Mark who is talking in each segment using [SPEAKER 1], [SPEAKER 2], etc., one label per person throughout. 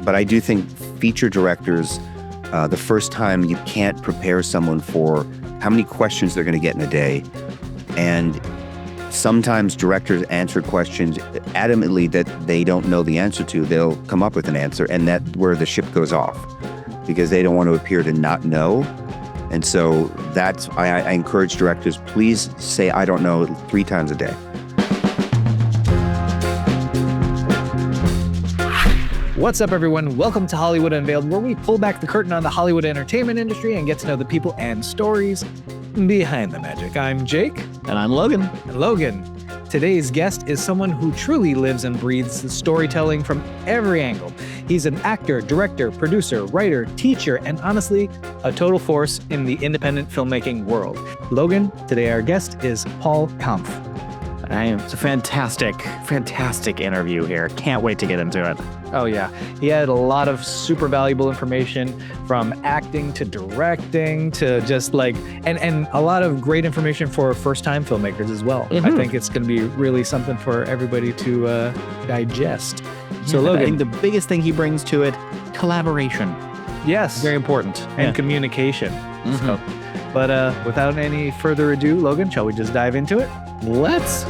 [SPEAKER 1] But I do think feature directors, the first time you can't prepare someone for how many questions they're going to get in a day. And sometimes directors answer questions adamantly that they don't know the answer to. They'll come up with an answer, and that's where the ship goes off because they don't want to appear to not know. And so I encourage directors, please say, I don't know, 3 times a day.
[SPEAKER 2] What's up, everyone? Welcome to Hollywood Unveiled, where we pull back the curtain on the Hollywood entertainment industry and get to know the people and stories behind the magic. I'm Jake.
[SPEAKER 3] And I'm Logan.
[SPEAKER 2] And Logan, today's guest is someone who truly lives and breathes the storytelling from every angle. He's an actor, director, producer, writer, teacher, and honestly, a total force in the independent filmmaking world. Logan, today our guest is Paul Kampf.
[SPEAKER 3] It's a fantastic interview here. Can't wait to get into it.
[SPEAKER 2] Oh yeah, he had a lot of super valuable information from acting to directing to just and a lot of great information for first-time filmmakers as well. Mm-hmm. I think it's going to be really something for everybody to digest. So Logan,
[SPEAKER 3] I think the biggest thing he brings to it, collaboration.
[SPEAKER 2] Yes, very important, and communication.
[SPEAKER 3] Mm-hmm.
[SPEAKER 2] So, but without any further ado, Logan, shall we just dive into it?
[SPEAKER 3] Let's.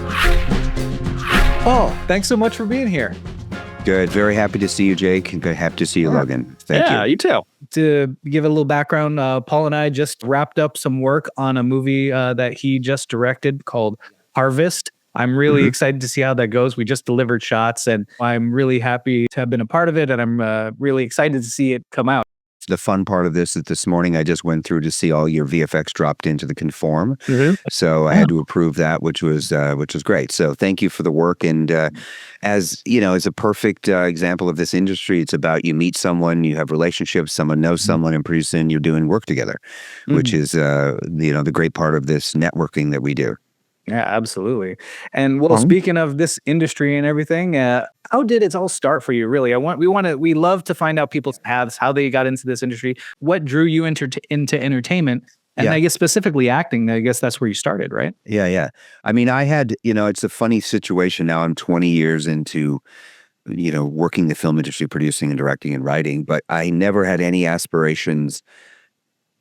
[SPEAKER 2] Oh, thanks so much for being here.
[SPEAKER 1] Good. Very happy to see you, Jake. And happy to see you, Logan. Thank you.
[SPEAKER 3] Yeah, you too.
[SPEAKER 2] To give a little background, Paul and I just wrapped up some work on a movie that he just directed called Harvest. I'm really excited to see how that goes. We just delivered shots, and I'm really happy to have been a part of it, and I'm really excited to see it come out.
[SPEAKER 1] The fun part of this is this morning I just went through to see all your VFX dropped into the Conform. Mm-hmm. So I had to approve that, which was great. So thank you for the work. And as you know, it's a perfect example of this industry. It's about you meet someone, you have relationships, someone knows someone, and pretty soon you're doing work together, which is the great part of this networking that we do.
[SPEAKER 2] Yeah, absolutely. And well, speaking of this industry and everything, how did it all start for you? Really, we love to find out people's paths, how they got into this industry, what drew you into entertainment, and I guess specifically acting. I guess that's where you started, right?
[SPEAKER 1] Yeah. I mean, I had, it's a funny situation. Now I'm 20 years into, working the film industry, producing and directing and writing, but I never had any aspirations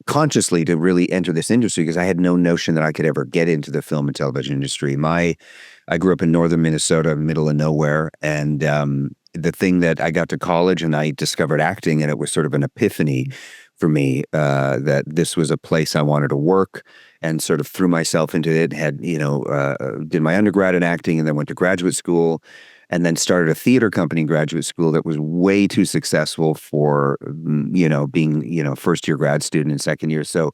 [SPEAKER 1] consciously to really enter this industry because I had no notion that I could ever get into the film and television industry. I grew up in northern Minnesota, middle of nowhere, and the thing that I got to college and I discovered acting, and it was sort of an epiphany for me that this was a place I wanted to work, and sort of threw myself into it. Did my undergrad in acting, and then went to graduate school. And then started a theater company in graduate school that was way too successful for, being, first-year grad student and second year. So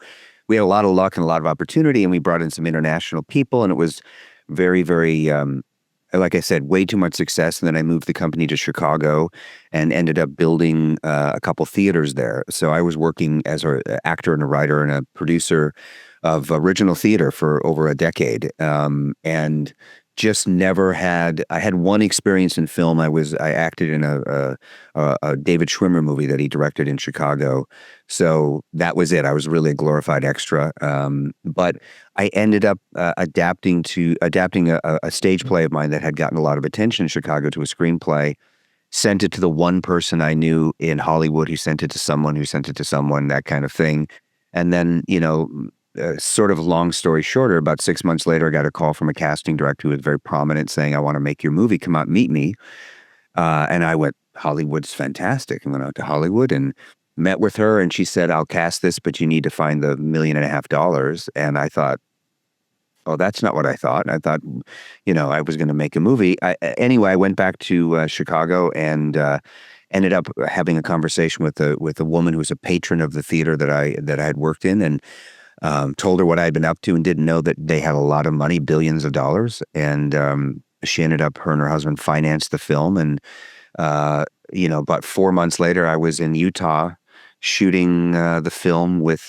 [SPEAKER 1] we had a lot of luck and a lot of opportunity, and we brought in some international people, and it was very, very, like I said, way too much success. And then I moved the company to Chicago and ended up building a couple theaters there. So I was working as an actor and a writer and a producer of original theater for over a decade. And just never had. I had one experience in film. I acted in a David Schwimmer movie that he directed in Chicago. So that was it. I was really a glorified extra. But I ended up adapting a stage play of mine that had gotten a lot of attention in Chicago to a screenplay. Sent it to the one person I knew in Hollywood who sent it to someone who sent it to someone, that kind of thing. And then, sort of long story shorter, about 6 months later, I got a call from a casting director who was very prominent saying, I want to make your movie. Come out, meet me. And I went, Hollywood's fantastic. I went out to Hollywood and met with her. And she said, I'll cast this, but you need to find the $1.5 million. And I thought, oh, that's not what I thought. I thought, I was going to make a movie. Anyway, I went back to Chicago and ended up having a conversation with a woman who was a patron of the theater that I had worked in, and told her what I'd been up to and didn't know that they had a lot of money, billions of dollars. And she ended up, her and her husband financed the film. And, about 4 months later, I was in Utah shooting the film with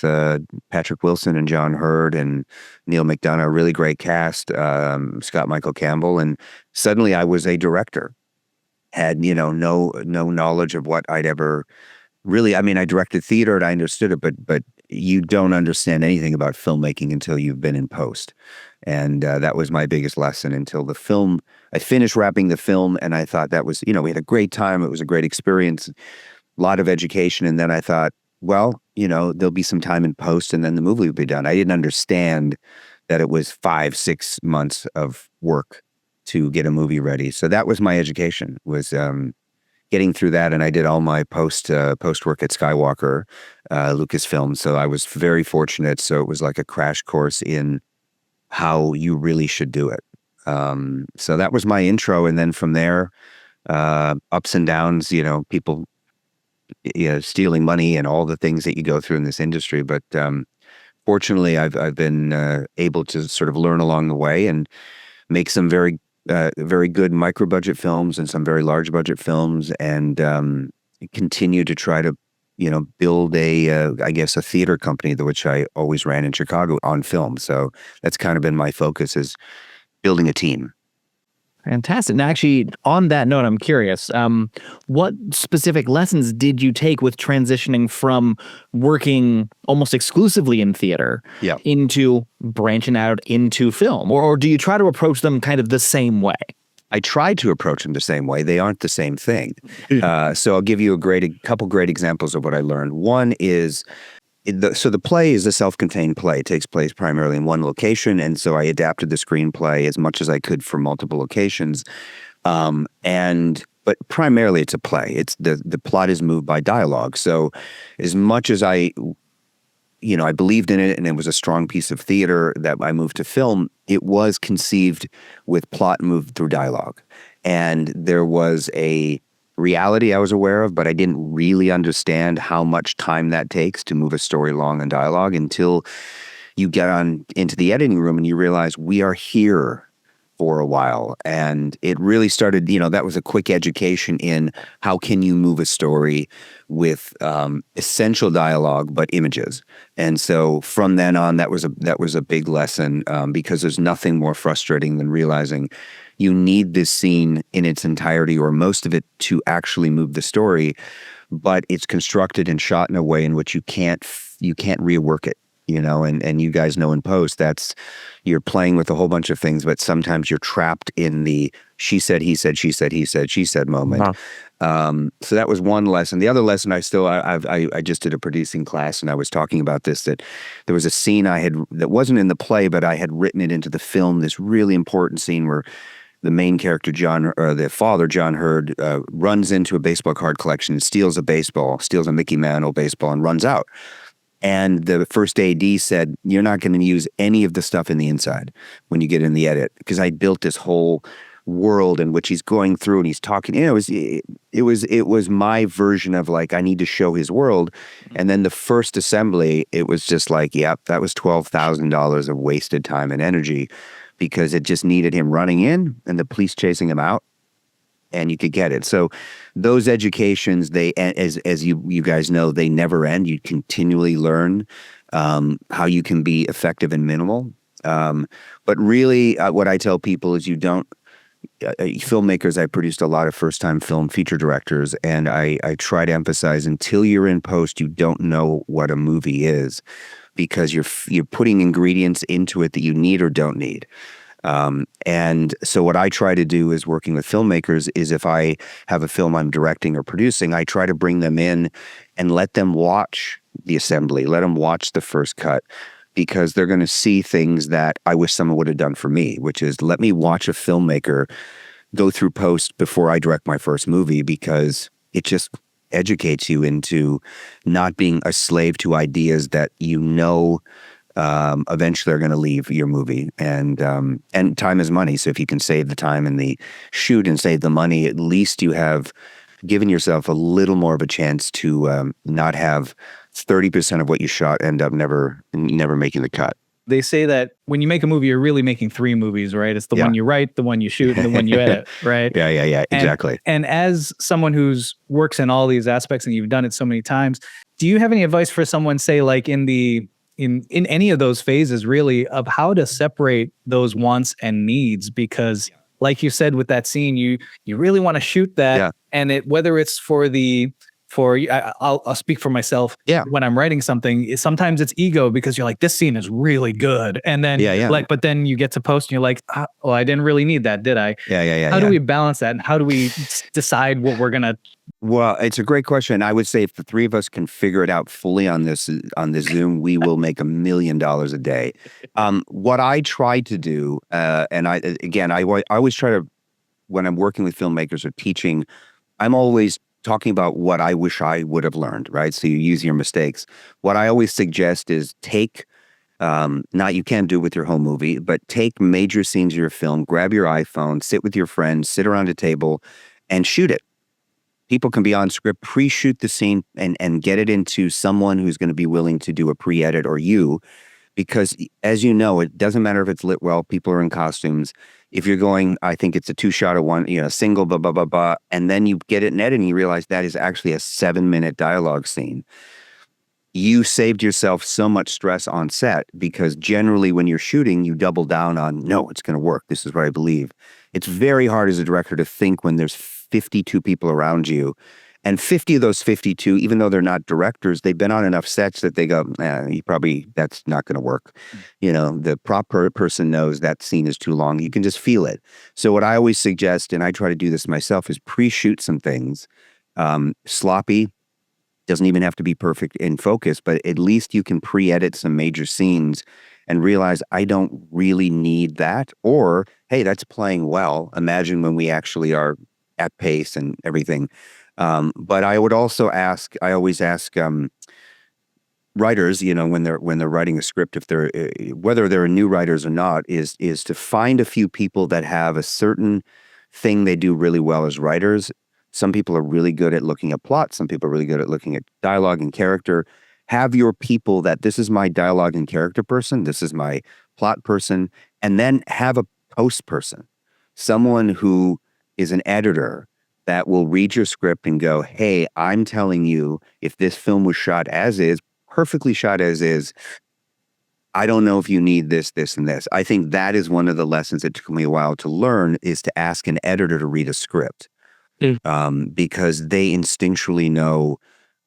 [SPEAKER 1] Patrick Wilson and John Hurd and Neil McDonough, a really great cast, Scott Michael Campbell. And suddenly I was a director, had, no knowledge of what I'd ever really, I directed theater and I understood it, but you don't understand anything about filmmaking until you've been in post. And that was my biggest lesson until the film, I finished wrapping the film and I thought that was, we had a great time. It was a great experience. lot of education. And then I thought, well, there'll be some time in post and then the movie will be done. I didn't understand that it was 5-6 months of work to get a movie ready. So that was my education, was getting through that. And I did all my post work at Skywalker, Lucasfilm. So I was very fortunate. So it was like a crash course in how you really should do it. So that was my intro. And then from there, ups and downs, people stealing money and all the things that you go through in this industry. But fortunately, I've been able to sort of learn along the way and make some very good micro budget films and some very large budget films, and continue to try to build I guess a theater company, which I always ran in Chicago on film. So that's kind of been my focus, is building a team.
[SPEAKER 3] Fantastic. Now, actually, on that note, I'm curious, what specific lessons did you take with transitioning from working almost exclusively in theater into branching out into film? Or do you try to approach them kind of the same way?
[SPEAKER 1] I tried to approach them the same way. They aren't the same thing. So I'll give you a couple great examples of what I learned. One is, so the play is a self-contained play. It takes place primarily in one location, and so I adapted the screenplay as much as I could for multiple locations. But primarily it's a play. It's the plot is moved by dialogue. So as much as I believed in it and it was a strong piece of theater that I moved to film, it was conceived with plot moved through dialogue. And there was a reality I was aware of, but I didn't really understand how much time that takes to move a story along in dialogue until you get on into the editing room and you realize we are here for a while. And it really started, that was a quick education in how can you move a story with essential dialogue, but images. And so from then on, that was a big lesson, because there's nothing more frustrating than realizing you need this scene in its entirety or most of it to actually move the story, but it's constructed and shot in a way in which you can't rework it, and you guys know in post, you're playing with a whole bunch of things, but sometimes you're trapped in the she said, he said, she said, he said, she said moment. So that was one lesson. The other lesson I just did a producing class, and I was talking about this, that there was a scene that wasn't in the play, but I had written it into the film, this really important scene where the main character, the father, John Hurd, runs into a baseball card collection and steals a Mickey Mantle baseball and runs out. And the first AD said, you're not going to use any of the stuff in the inside when you get in the edit, because I built this whole world in which he's going through and he's talking. It was my version of like, I need to show his world. And then the first assembly, it was just like, yep, that was $12,000 of wasted time and energy, because it just needed him running in and the police chasing him out, and you could get it. So those educations, as you guys know, they never end. You continually learn how you can be effective and minimal. But really, what I tell people is filmmakers, I produced a lot of first-time film feature directors, and I try to emphasize, until you're in post, you don't know what a movie is, because you're putting ingredients into it that you need or don't need. And so what I try to do is, working with filmmakers, is if I have a film I'm directing or producing, I try to bring them in and let them watch the assembly, let them watch the first cut, because they're going to see things that I wish someone would have done for me, which is let me watch a filmmaker go through post before I direct my first movie, because it just educates you into not being a slave to ideas that eventually are going to leave your movie. And time is money. So if you can save the time in the shoot and save the money, at least you have given yourself a little more of a chance to not have 30% of what you shot end up never making the cut.
[SPEAKER 2] They say that when you make a movie, you're really making 3 movies, right? It's the one you write, the one you shoot, and the one you edit, right?
[SPEAKER 1] Yeah, exactly.
[SPEAKER 2] And as someone who's works in all these aspects, and you've done it so many times, do you have any advice for someone, say, like in any of those phases, really, of how to separate those wants and needs? Because like you said with that scene, you really want to shoot that, and whether it's I'll speak for myself. When I'm writing something, sometimes it's ego, because you're like, this scene is really good, and then but then you get to post and you're like, I didn't really need that, did I?
[SPEAKER 1] How
[SPEAKER 2] do we balance that, and how do we decide what we're gonna
[SPEAKER 1] Well, it's a great question. I would say if the three of us can figure it out fully on this Zoom, we will make $1 million a day. What I try to do, and I always try to, when I'm working with filmmakers or teaching, I'm always talking about what I wish I would have learned, right? So you use your mistakes. What I always suggest is take, not you can't do it with your whole movie, but take major scenes of your film, grab your iPhone, sit with your friends, sit around a table, and shoot it. People can be on script, pre-shoot the scene and get it into someone who's going to be willing to do a pre-edit, or you, because as you know, it doesn't matter if it's lit well, people are in costumes. If you're going, I think it's a 2-shot of one, single, blah, blah, blah, blah, and then you get it in editing, you realize that is actually a 7-minute dialogue scene. You saved yourself so much stress on set, because generally when you're shooting, you double down on, no, it's going to work. This is what I believe. It's very hard as a director to think when there's 52 people around you. And 50 of those 52, even though they're not directors, they've been on enough sets that they go, that's not going to work. The prop person knows that scene is too long. You can just feel it. So what I always suggest, and I try to do this myself, is pre-shoot some things. Sloppy, doesn't even have to be perfect in focus, but at least you can pre-edit some major scenes and realize I don't really need that. Or, hey, that's playing well. Imagine when we actually are at pace and everything. But I would also I always ask writers, when they're writing a script, if they're whether they're new writers or not, is to find a few people that have a certain thing they do really well as writers. Some people are really good at looking at plot. Some people are really good at looking at dialogue and character. Have your people that this is my dialogue and character person, this is my plot person, and then have a post person, someone who is an editor that will read your script and go, hey, I'm telling you, if this film was shot as is, perfectly shot as is, I don't know if you need this, this, and this. I think that is one of the lessons that took me a while to learn, is to ask an editor to read a script. Because they instinctually know.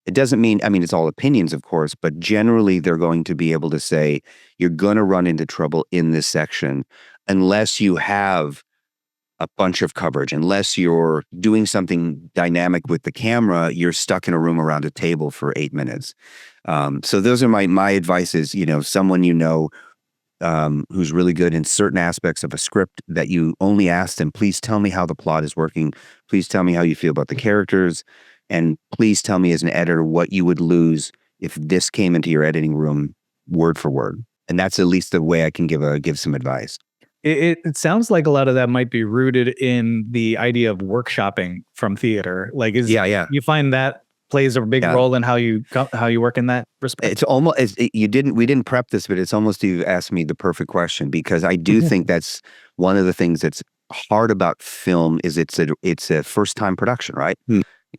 [SPEAKER 1] It doesn't mean, it's all opinions, of course, but generally they're going to be able to say, you're going to run into trouble in this section unless you have a bunch of coverage, unless you're doing something dynamic with the camera, you're stuck in a room around a table for 8 minutes. So those are my advice is, someone who's really good in certain aspects of a script, that you only ask them, please tell me how the plot is working. Please tell me how you feel about the characters. And please tell me as an editor what you would lose if this came into your editing room word for word. And that's at least the way I can give some advice.
[SPEAKER 2] It sounds like a lot of that might be rooted in the idea of workshopping from theater. You find that plays a big role in how you work in that respect?
[SPEAKER 1] It's almost, we didn't prep this, but it's almost, you asked me the perfect question, because I do think that's one of the things that's hard about film is it's a first time production, right?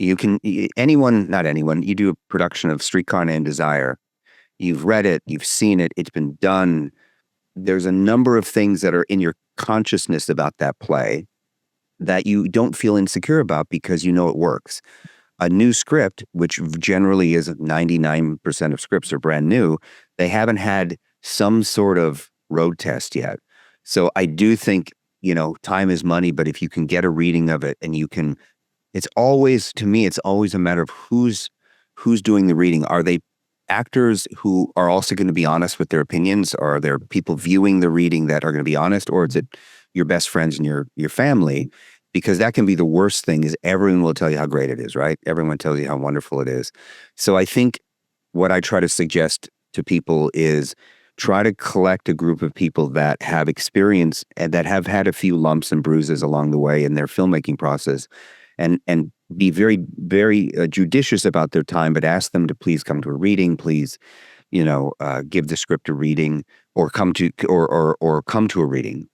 [SPEAKER 1] You can, not anyone, you do a production of Streetcar Named Desire. You've read it, you've seen it, it's been done. There's a number of things that are in your consciousness about that play that you don't feel insecure about because you know it works. A new script, which generally is 99% of scripts are brand new, they haven't had some sort of road test yet. So I do think, time is money, but if you can get a reading of it and it's always, to me, it's always a matter of who's doing the reading. Are they actors who are also going to be honest with their opinions? Or are there people viewing the reading that are going to be honest? Or is it your best friends and your family? Because that can be the worst thing, is everyone will tell you how great it is, right? Everyone tells you how wonderful it is. So I think what I try to suggest to people is try to collect a group of people that have experience and that have had a few lumps and bruises along the way in their filmmaking process, and be very, very judicious about their time, but ask them to please come to a reading, please, give the script a reading, or come to a reading.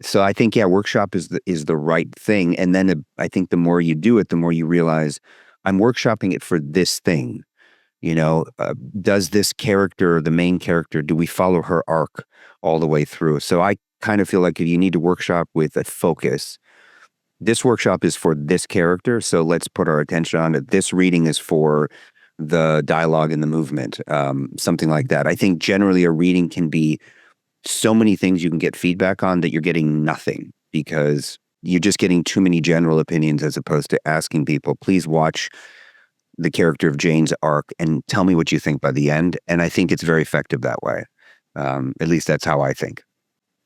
[SPEAKER 1] So I think, workshop is the right thing. And then I think the more you do it, the more you realize I'm workshopping it for this thing. Does this character, the main character, do we follow her arc all the way through? So I kind of feel like if you need to workshop with a focus, this workshop is for this character, so let's put our attention on it. This reading is for the dialogue and the movement, something like that. I think generally a reading can be so many things you can get feedback on that you're getting nothing, because you're just getting too many general opinions as opposed to asking people, please watch the character of Jane's arc and tell me what you think by the end. And I think it's very effective that way. At least that's how I think.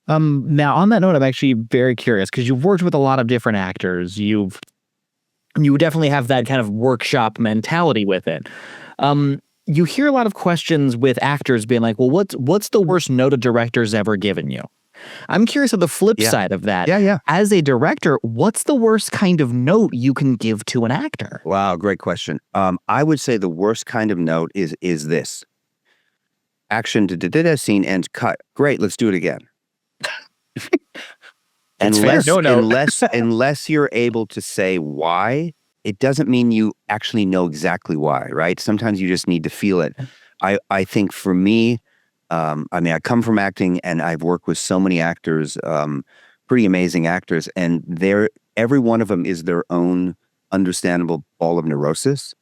[SPEAKER 3] Now, on that note, I'm actually very curious because you've worked with a lot of different actors. You definitely have that kind of workshop mentality with it. You hear a lot of questions with actors being like, well, what's the worst note a director's ever given you? I'm curious of the flip side of that.
[SPEAKER 1] Yeah.
[SPEAKER 3] As a director, what's the worst kind of note you can give to an actor?
[SPEAKER 1] Wow, great question. I would say the worst kind of note is this. Action, scene ends, cut. Great, let's do it again. Unless you're able to say why, it doesn't mean you actually know exactly why, right? Sometimes you just need to feel it. I think for me, I come from acting and I've worked with so many actors, pretty amazing actors, and every one of them is their own understandable ball of neurosis.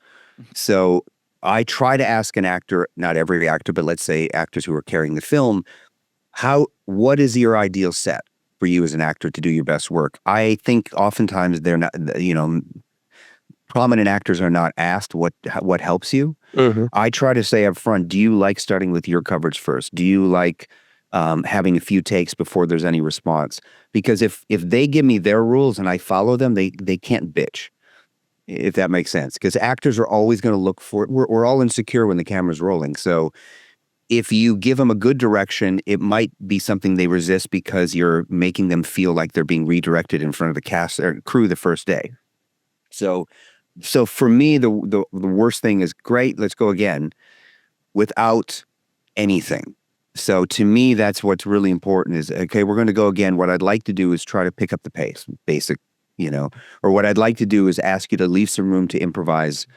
[SPEAKER 1] So I try to ask an actor, not every actor, but let's say actors who are carrying the film, what is your ideal set for you as an actor to do your best work? I think oftentimes they're not, prominent actors are not asked what helps you. Mm-hmm. I try to say up front, do you like starting with your coverage first? Do you like having a few takes before there's any response? Because if they give me their rules and I follow them, they can't bitch, if that makes sense. Because actors are always going to look for, we're all insecure when the camera's rolling. So if you give them a good direction, it might be something they resist because you're making them feel like they're being redirected in front of the cast or crew the first day. So for me, the worst thing is, great, let's go again, without anything. So to me, that's what's really important is, okay, we're going to go again. What I'd like to do is try to pick up the pace, or what I'd like to do is ask you to leave some room to improvise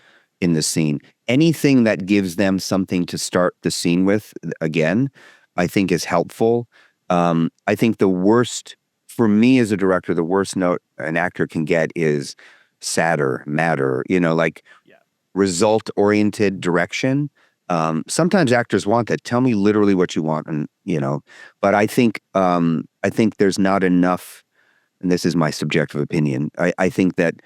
[SPEAKER 1] in the scene. Anything that gives them something to start the scene with, again, I think is helpful. I think the worst, for me as a director, the worst note an actor can get is madder, result-oriented direction. Sometimes actors want that. Tell me literally what you want, and but I think there's not enough, and this is my subjective opinion. I think that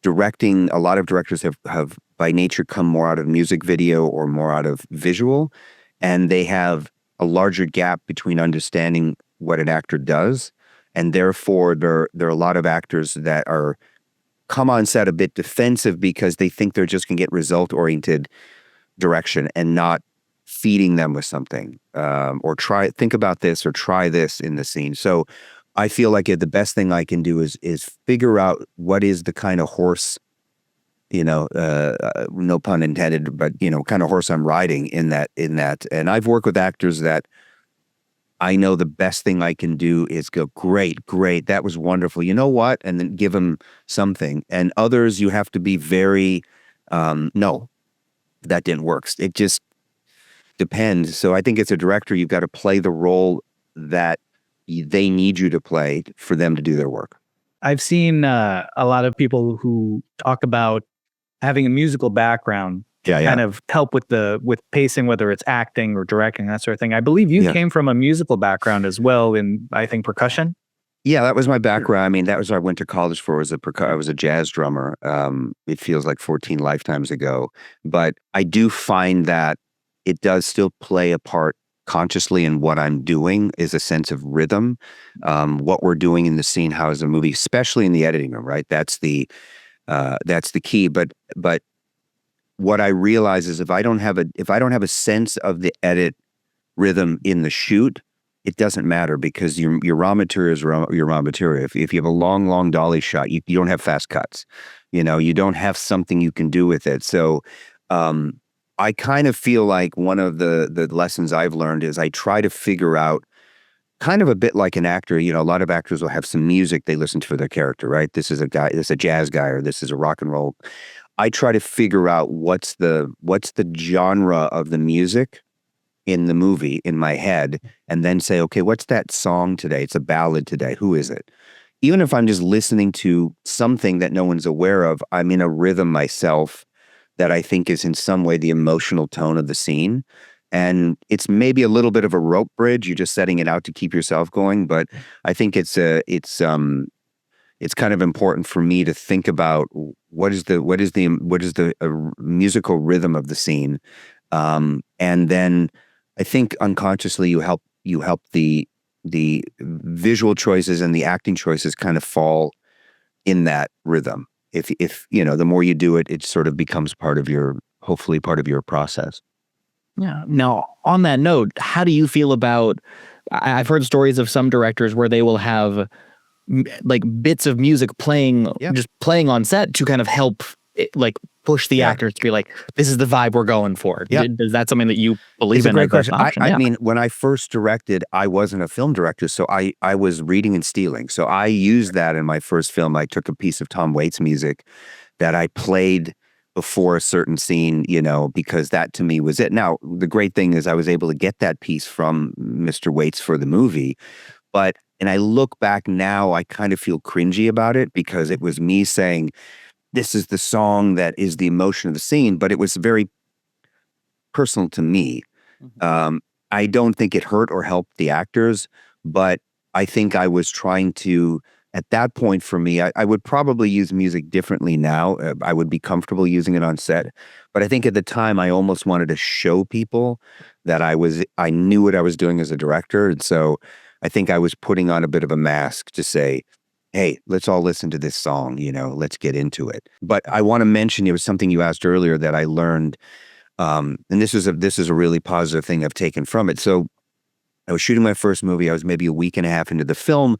[SPEAKER 1] directing, a lot of directors have by nature come more out of music video or more out of visual, and they have a larger gap between understanding what an actor does, and therefore there are a lot of actors that come on set a bit defensive because they think they're just going to get result-oriented direction and not feeding them with something, or think about this or try this in the scene. So I feel like the best thing I can do is figure out what is the kind of horse, no pun intended, but kind of horse I'm riding in that. And I've worked with actors that I know the best thing I can do is go, great, that was wonderful. You know what? And then give them something. And others, you have to be very, no, that didn't work. It just depends. So I think as a director, you've got to play the role that they need you to play for them to do their work.
[SPEAKER 2] I've seen a lot of people who talk about having a musical background kind of help with pacing, whether it's acting or directing, that sort of thing. I believe you came from a musical background as well in, I think, percussion.
[SPEAKER 1] Yeah, that was my background. I mean, that was what I went to college for. I was a jazz drummer. It feels like 14 lifetimes ago. But I do find that it does still play a part consciously in what I'm doing, is a sense of rhythm. What we're doing in the scene, how is a movie, especially in the editing room, right? That's the key. But what I realize is if I don't have a sense of the edit rhythm in the shoot, it doesn't matter, because your raw material is your raw material. If you have a long dolly shot, you don't have fast cuts. You don't have something you can do with it. So I kind of feel like one of the lessons I've learned is I try to figure out, kind of a bit like an actor, a lot of actors will have some music they listen to for their character, right? This is a jazz guy, or this is a rock and roll. I try to figure out what's the genre of the music in the movie in my head, and then say, okay, what's that song today? It's a ballad today. Who is it? Even if I'm just listening to something that no one's aware of, I'm in a rhythm myself that I think is in some way the emotional tone of the scene. And it's maybe a little bit of a rope bridge. You're just setting it out to keep yourself going. But I think it's it's kind of important for me to think about what is the musical rhythm of the scene, and then I think unconsciously you help the visual choices and the acting choices kind of fall in that rhythm. If the more you do it, it sort of becomes hopefully part of your process.
[SPEAKER 3] Yeah. Now, on that note, how do you feel about? I've heard stories of some directors where they will have like bits of music playing, just playing on set to kind of help like push the actors to be like, this is the vibe we're going for. Is that something that you believe in?
[SPEAKER 1] It's a great question.
[SPEAKER 3] I
[SPEAKER 1] mean, when I first directed, I wasn't a film director, so I was reading and stealing. So I used that in my first film. I took a piece of Tom Waits music that I played before a certain scene, because that to me was it. Now, the great thing is I was able to get that piece from Mr. Waits for the movie, and I look back now, I kind of feel cringy about it because it was me saying, this is the song that is the emotion of the scene, but it was very personal to me. I don't think it hurt or helped the actors, but I think I was trying to, at that point for me, I would probably use music differently now. I would be comfortable using it on set. But I think at the time I almost wanted to show people that I knew what I was doing as a director. And so I think I was putting on a bit of a mask to say, hey, let's all listen to this song, let's get into it. But I want to mention, it was something you asked earlier that I learned, and this is a really positive thing I've taken from it. So I was shooting my first movie. I was maybe a week and a half into the film.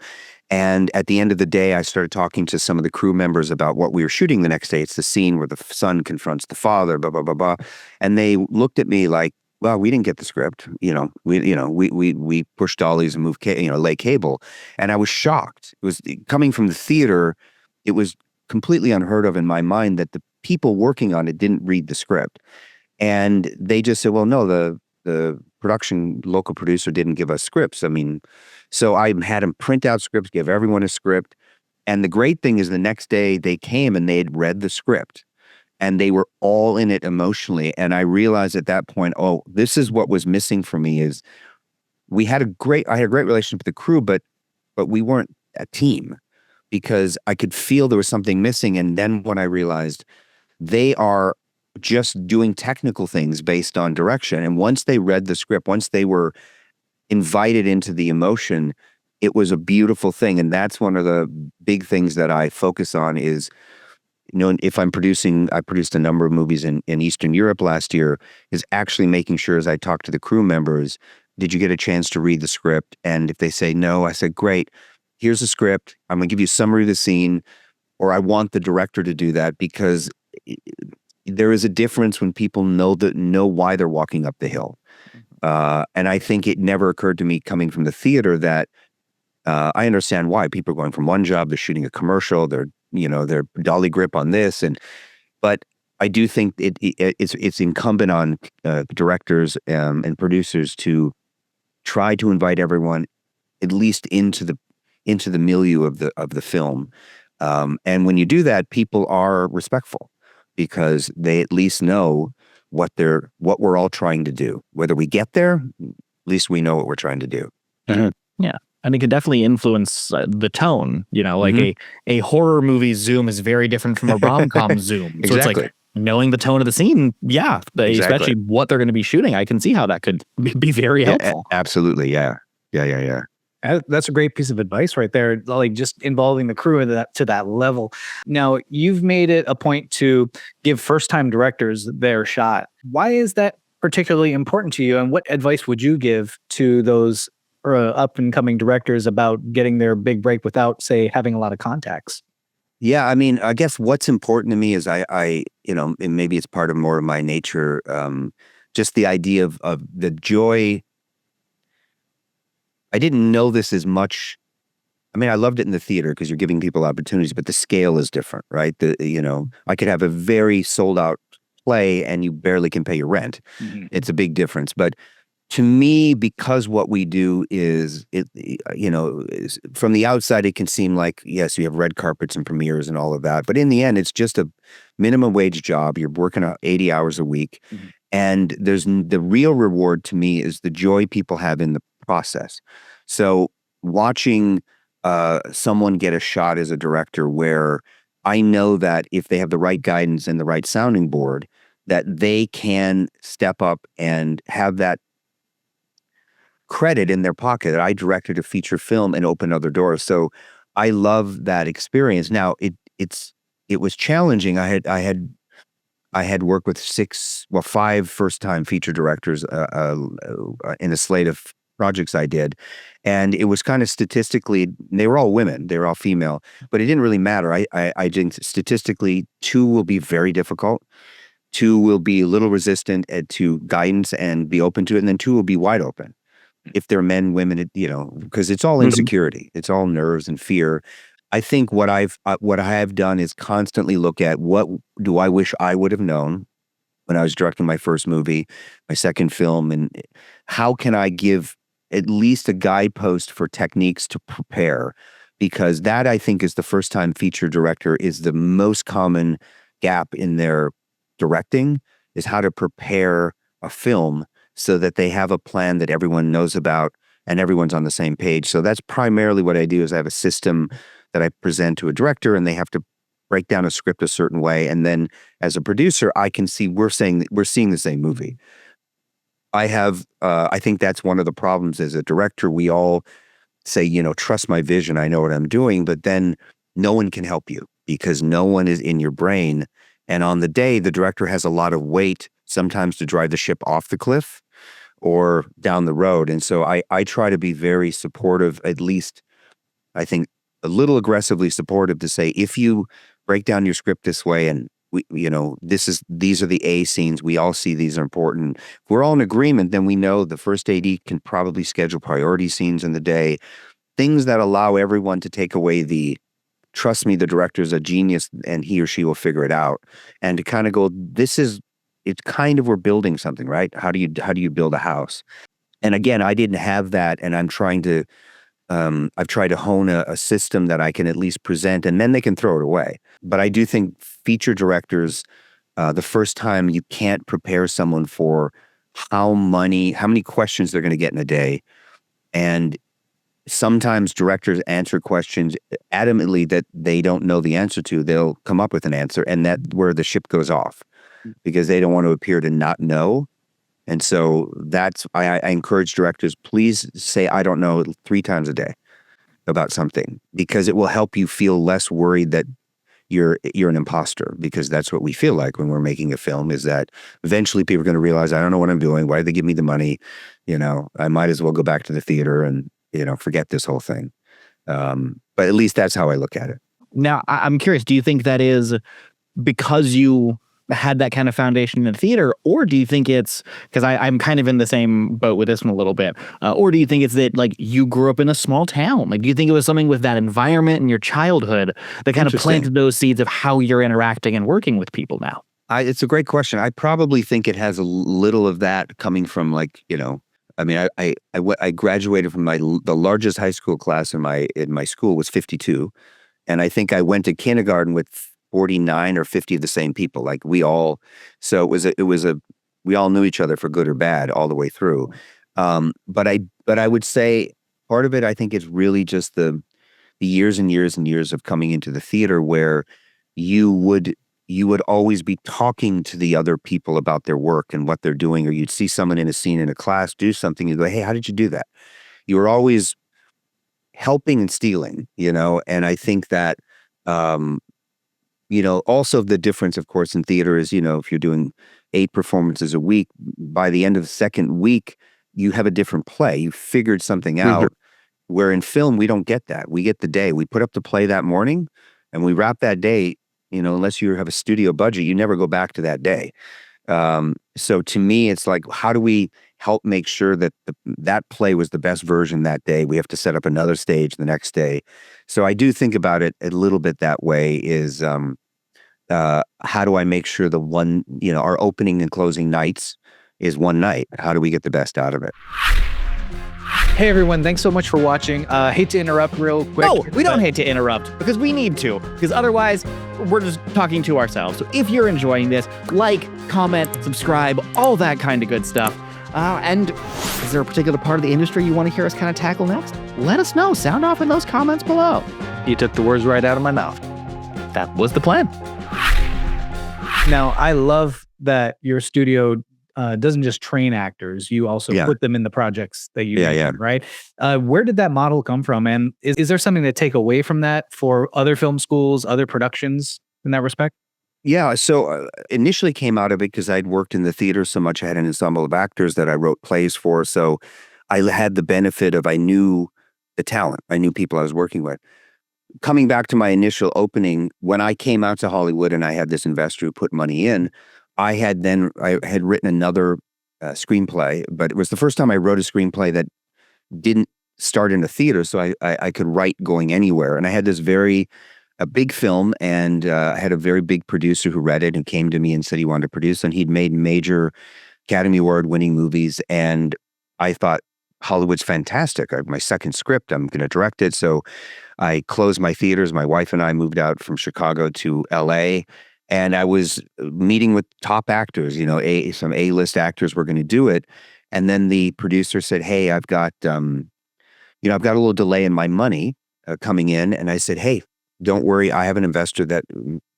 [SPEAKER 1] And at the end of the day, I started talking to some of the crew members about what we were shooting the next day. It's the scene where the son confronts the father, blah, blah, blah, blah. And they looked at me like, well, we didn't get the script. We push dollies and move, lay cable. And I was shocked. It was coming from the theater. It was completely unheard of in my mind that the people working on it didn't read the script. And they just said, well, no, the production local producer didn't give us scripts. I mean, so I had him print out scripts, give everyone a script. And the great thing is the next day they came and they had read the script and they were all in it emotionally. And I realized at that point, oh, this is what was missing for me is I had a great relationship with the crew, but we weren't a team because I could feel there was something missing. And then when I realized they are just doing technical things based on direction. And once they read the script, once they were invited into the emotion, it was a beautiful thing. And that's one of the big things that I focus on is, if I produced a number of movies in Eastern Europe last year, is actually making sure as I talk to the crew members, did you get a chance to read the script? And if they say no, I said, great, here's the script. I'm going to give you a summary of the scene, or I want the director to do that because there is a difference when people know why they're walking up the hill. And I think it never occurred to me coming from the theater that I understand why people are going from one job, they're shooting a commercial, they're dolly grip on this. But I do think it's incumbent on directors and producers to try to invite everyone at least into the milieu of the film. And when you do that, people are respectful because they at least know what we're all trying to do. Whether we get there, at least we know what we're trying to do.
[SPEAKER 3] Mm-hmm. Yeah. And it could definitely influence the tone, like a horror movie zoom is very different from a rom-com zoom. So
[SPEAKER 1] Exactly.
[SPEAKER 3] It's like knowing the tone of the scene. Yeah. Especially what they're going to be shooting. I can see how that could be very helpful.
[SPEAKER 1] Absolutely. Yeah. Yeah.
[SPEAKER 2] That's a great piece of advice right there, like just involving the crew to that level. Now, you've made it a point to give first-time directors their shot. Why is that particularly important to you, and what advice would you give to those up-and-coming directors about getting their big break without, say, having a lot of contacts?
[SPEAKER 1] Yeah, I mean, I guess what's important to me is and maybe it's part of more of my nature, just the idea of the joy. I didn't know this as much. I mean, I loved it in the theater because you're giving people opportunities, but the scale is different, right? I could have a very sold out play and you barely can pay your rent. Mm-hmm. It's a big difference. But to me, because what we do is, from the outside, it can seem like, yes, you have red carpets and premieres and all of that. But in the end, it's just a minimum wage job. You're working 80 hours a week. Mm-hmm. And the real reward to me is the joy people have in the process. So watching someone get a shot as a director where I know that if they have the right guidance and the right sounding board, that they can step up and have that credit in their pocket that I directed a feature film and opened other doors. So I love that experience. Now it was challenging. I had worked with five first-time feature directors in a slate of projects I did, and it was kind of statistically, they were all women, they were all female, but it didn't really matter. I think statistically, two will be very difficult, two will be a little resistant to guidance and be open to it, and then two will be wide open. If they're men, women, because it's all insecurity, it's all nerves and fear. I think what I have done is constantly look at what do I wish I would have known when I was directing my first movie, my second film, and how can I give at least a guidepost for techniques to prepare? Because that, I think, is the first-time feature director is the most common gap in their directing, is how to prepare a film so that they have a plan that everyone knows about and everyone's on the same page. So that's primarily what I do, is I have a system that I present to a director, and they have to break down a script a certain way. And then as a producer, I can see we're seeing the same movie. I think that's one of the problems as a director. We all say, trust my vision, I know what I'm doing, but then no one can help you because no one is in your brain. And on the day, the director has a lot of weight, sometimes to drive the ship off the cliff or down the road. And so I try to be very supportive, at least I think a little aggressively supportive, to say, if you break down your script this way and these are the A scenes, we all see these are important. If we're all in agreement, then we know the first AD can probably schedule priority scenes in the day, things that allow everyone to take away trust me, the director's a genius and he or she will figure it out. And to kind of go, it's kind of, we're building something, right? How do you build a house? And again, I didn't have that, and I've tried to hone a system that I can at least present, and then they can throw it away. But I do think feature directors, the first time, you can't prepare someone for how many questions they're going to get in a day. And sometimes directors answer questions adamantly that they don't know the answer to. They'll come up with an answer, and that's where the ship goes off, because they don't want to appear to not know. And so I encourage directors, please say, I don't know, 3 times a day about something, because it will help you feel less worried that you're an imposter, because that's what we feel like when we're making a film, is that eventually people are going to realize, I don't know what I'm doing. Why did they give me the money? I might as well go back to the theater and, forget this whole thing. But at least that's how I look at it.
[SPEAKER 3] Now, I'm curious, do you think that is because you had that kind of foundation in the theater, or do you think it's because I'm kind of in the same boat with this one a little bit, or do you think it's that, like, you grew up in a small town? Like, do you think it was something with that environment in your childhood that kind of planted those seeds of how you're interacting and working with people now?
[SPEAKER 1] It's a great question. I probably think it has a little of that coming from, like, I graduated from the largest high school class in my school was 52, and I think I went to kindergarten with 49 or 50 of the same people. Like, we all knew each other for good or bad all the way through. But I would say part of it, I think, is really just the years and years and years of coming into the theater, where you would always be talking to the other people about their work and what they're doing, or you'd see someone in a scene in a class do something, you go, hey, how did you do that? You were always helping and stealing, and I think that also the difference, of course, in theater is, if you're doing 8 performances a week, by the end of the second week, you have a different play. You figured something out, where in film, we don't get that. We get the day. We put up the play that morning, and we wrap that day. Unless you have a studio budget, you never go back to that day. So to me, it's like, how do we help make sure that that play was the best version that day? We have to set up another stage the next day. So I do think about it a little bit that way, is how do I make sure our opening and closing nights is one night? How do we get the best out of it?
[SPEAKER 2] Hey everyone, thanks so much for watching. Hate to interrupt real quick.
[SPEAKER 3] No, we don't hate to interrupt, because we need to, because otherwise we're just talking to ourselves. So if you're enjoying this, like, comment, subscribe, all that kind of good stuff. And Is there a particular part of the industry you want to hear us kind of tackle next? Let us know. Sound off in those comments below.
[SPEAKER 2] You took the words right out of my mouth.
[SPEAKER 3] That was the plan.
[SPEAKER 2] Now, I love that your studio doesn't just train actors. You also put them in the projects that you make, right? Where did that model come from? And is there something to take away from that for other film schools, other productions in that respect?
[SPEAKER 1] Yeah, so initially came out of it because I'd worked in the theater so much. I had an ensemble of actors that I wrote plays for. So I had the benefit of, I knew the talent. I knew people I was working with. Coming back to my initial opening, when I came out to Hollywood and I had this investor who put money in, I had written another screenplay, but it was the first time I wrote a screenplay that didn't start in a theater, so I could write going anywhere. And I had this a big film, and I had a very big producer who read it and came to me and said he wanted to produce, and he'd made major Academy Award winning movies. And I thought, Hollywood's fantastic. I have my second script. I'm going to direct it. So I closed my theaters. My wife and I moved out from Chicago to LA, and I was meeting with top actors, some A-list actors were going to do it. And then the producer said, hey, I've got a little delay in my money coming in. And I said, hey, don't worry. I have an investor that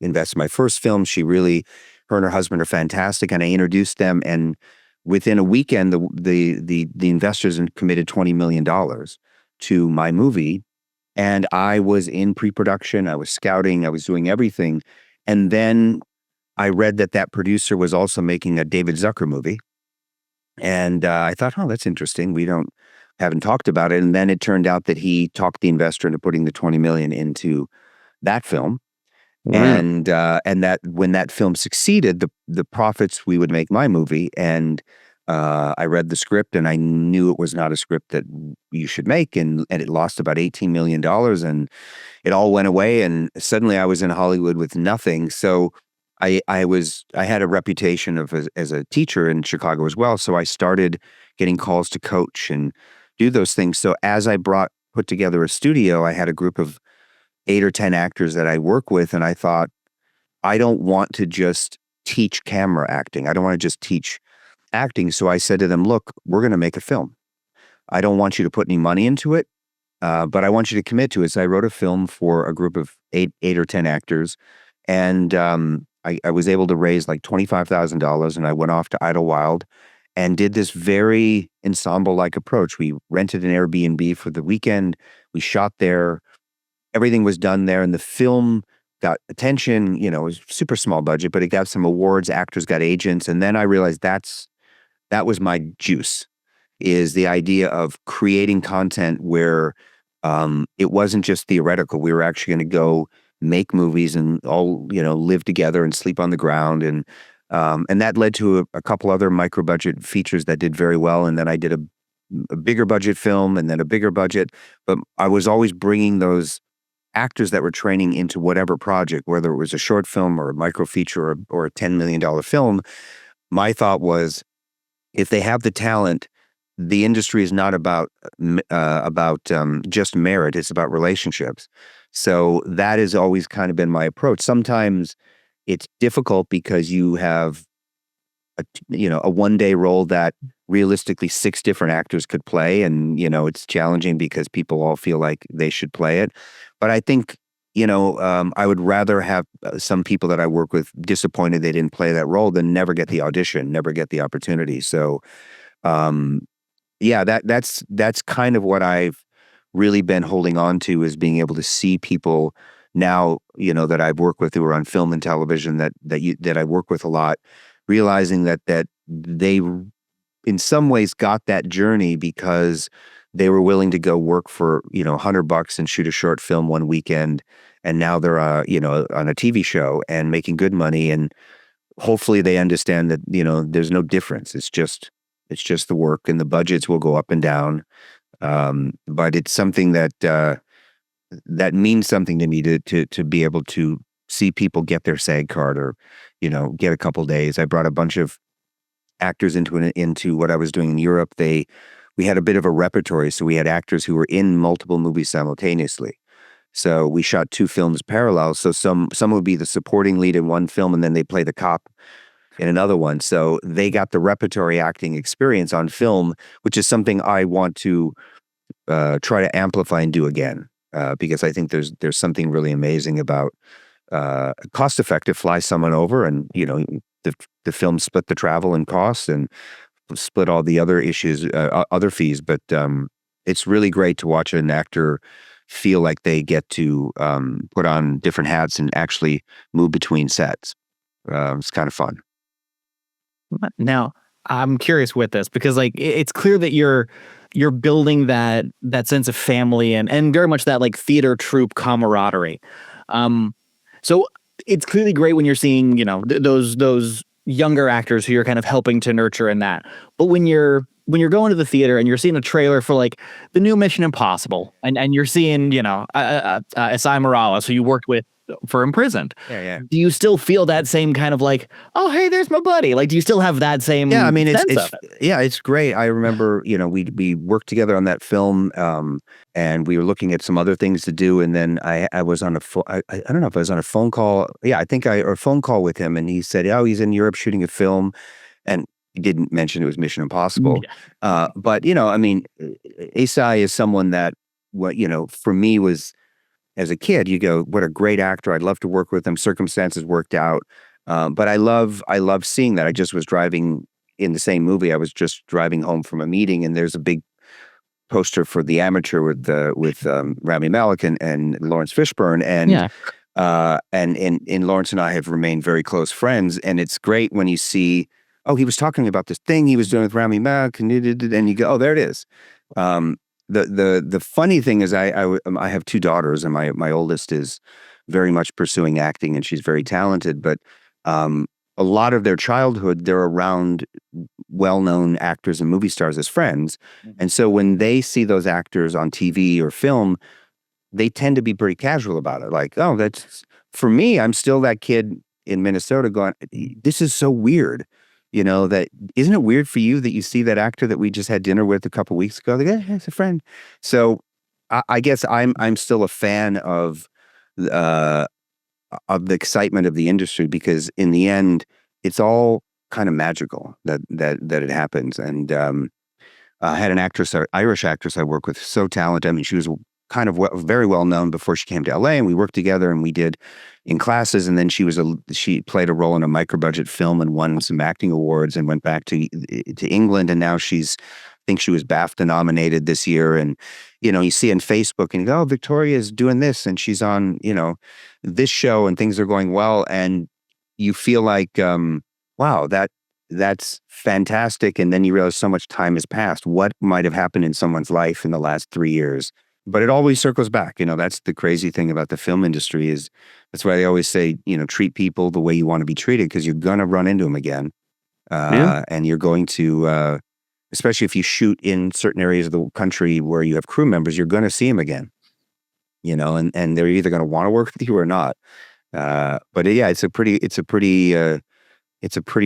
[SPEAKER 1] invests in my first film. Her and her husband are fantastic. And I introduced them. And within a weekend, the investors committed $20 million to my movie. And I was in pre-production. I was scouting. I was doing everything. And then I read that producer was also making a David Zucker movie. And I thought, oh, that's interesting. Haven't talked about it. And then it turned out that he talked the investor into putting the $20 million into that film. And that when that film succeeded, the profits we would make my movie. And I read the script and I knew it was not a script that you should make. And it lost about $18 million and it all went away. And suddenly I was in Hollywood with nothing. So I had a reputation as a teacher in Chicago as well. So I started getting calls to coach and do those things. So as I put together a studio, I had a group of 8 or 10 actors that I work with. And I thought, I don't want to just teach camera acting. I don't want to just teach acting. So I said to them, look, we're going to make a film. I don't want you to put any money into it, but I want you to commit to it. So I wrote a film for a group of 8 or 10 actors. And I was able to raise like $25,000, and I went off to Idlewild and did this very ensemble-like approach. We rented an Airbnb for the weekend. We shot there. Everything was done there, and the film got attention. It was super small budget, but it got some awards. Actors got agents, and then I realized that was my juice, is the idea of creating content where it wasn't just theoretical. We were actually going to go make movies and all live together and sleep on the ground, and that led to a couple other micro budget features that did very well. And then I did a bigger budget film, and then a bigger budget. But I was always bringing those actors that were training into whatever project, whether it was a short film or a micro feature or a $10 million film. My thought was, if they have the talent, the industry is not about just merit. It's about relationships. So that has always kind of been my approach. Sometimes it's difficult because you have a one-day role that realistically 6 different actors could play, and it's challenging because people all feel like they should play it. But I think I would rather have some people that I work with disappointed they didn't play that role than never get the audition, never get the opportunity. So that's kind of what I've really been holding on to, is being able to see people now, that I've worked with who are on film and television that I work with a lot, realizing that they in some ways got that journey because they were willing to go work for $100 and shoot a short film one weekend, and now they're on a TV show and making good money, and hopefully they understand that there's no difference. It's just the work, and the budgets will go up and down, but it's something that means something to me to be able to see people get their SAG card or get a couple days. I brought a bunch of actors into what I was doing in Europe. We had a bit of a repertory, so we had actors who were in multiple movies simultaneously. So we shot 2 films parallel. So some would be the supporting lead in one film, and then they play the cop in another one. So they got the repertory acting experience on film, which is something I want to try to amplify and do again, because I think there's something really amazing about cost effective. Fly someone over, and the film split the travel and costs and split all the other issues, other fees. But it's really great to watch an actor feel like they get to put on different hats and actually move between sets. It's kind of fun.
[SPEAKER 3] Now, I'm curious with this because like it's clear that you're building that sense of family and very much that like theater troupe camaraderie. So it's clearly great when you're seeing, those younger actors who you're kind of helping to nurture in that. But when you're going to the theater and you're seeing a trailer for like the new Mission Impossible and you're seeing, Esai Morales, who you worked with for Imprisoned.
[SPEAKER 1] Yeah.
[SPEAKER 3] Do you still feel that same kind of like, oh, hey, there's my buddy? Like, do you still have that same
[SPEAKER 1] Yeah, I mean,
[SPEAKER 3] sense of it?
[SPEAKER 1] it's great. I remember, we worked together on that film, and we were looking at some other things to do. And then I was on I don't know if I was on a phone call. Yeah, I think or a phone call with him, and he said, oh, he's in Europe shooting a film, and he didn't mention it was Mission Impossible.
[SPEAKER 3] Yeah.
[SPEAKER 1] But I mean, Esai is someone that, for me was, as a kid, you go, what a great actor. I'd love to work with him. Circumstances worked out. But I love seeing that. I just was driving in the same movie. I was just driving home from a meeting, and there's a big poster for The Amateur with Rami Malek and Lawrence Fishburne. And and Lawrence and I have remained very close friends. And it's great when you see, oh, he was talking about this thing he was doing with Rami Malek, and you go, oh, there it is. The funny thing is I have two daughters, and my oldest is very much pursuing acting, and she's very talented. But a lot of their childhood, they're around well-known actors and movie stars as friends. And so when they see those actors on TV or film, they tend to be pretty casual about it. Like, oh, that's, for me, I'm still that kid in Minnesota going, this is so weird. That isn't it weird for you that you see that actor that we just had dinner with a couple weeks ago? Like, yeah, it's a friend. So I guess I'm still a fan of the excitement of the industry, because in the end, it's all kind of magical that it happens. And I had an Irish actress I work with, so talented. I mean, she was kind of very well known before she came to LA, and we worked together and we did in classes. And then she played a role in a micro budget film and won some acting awards and went back to England. And now I think she was BAFTA nominated this year. And, you see on Facebook and you go, oh, Victoria's doing this and she's on, this show and things are going well. And you feel like, wow, that's fantastic. And then you realize so much time has passed. What might have happened in someone's life in the last 3 years? But it always circles back. That's the crazy thing about the film industry is that's why I always say, treat people the way you want to be treated, because you're going to run into them again. And you're going to, especially if you shoot in certain areas of the country where you have crew members, you're going to see them again, and they're either going to want to work with you or not. But yeah, it's a pretty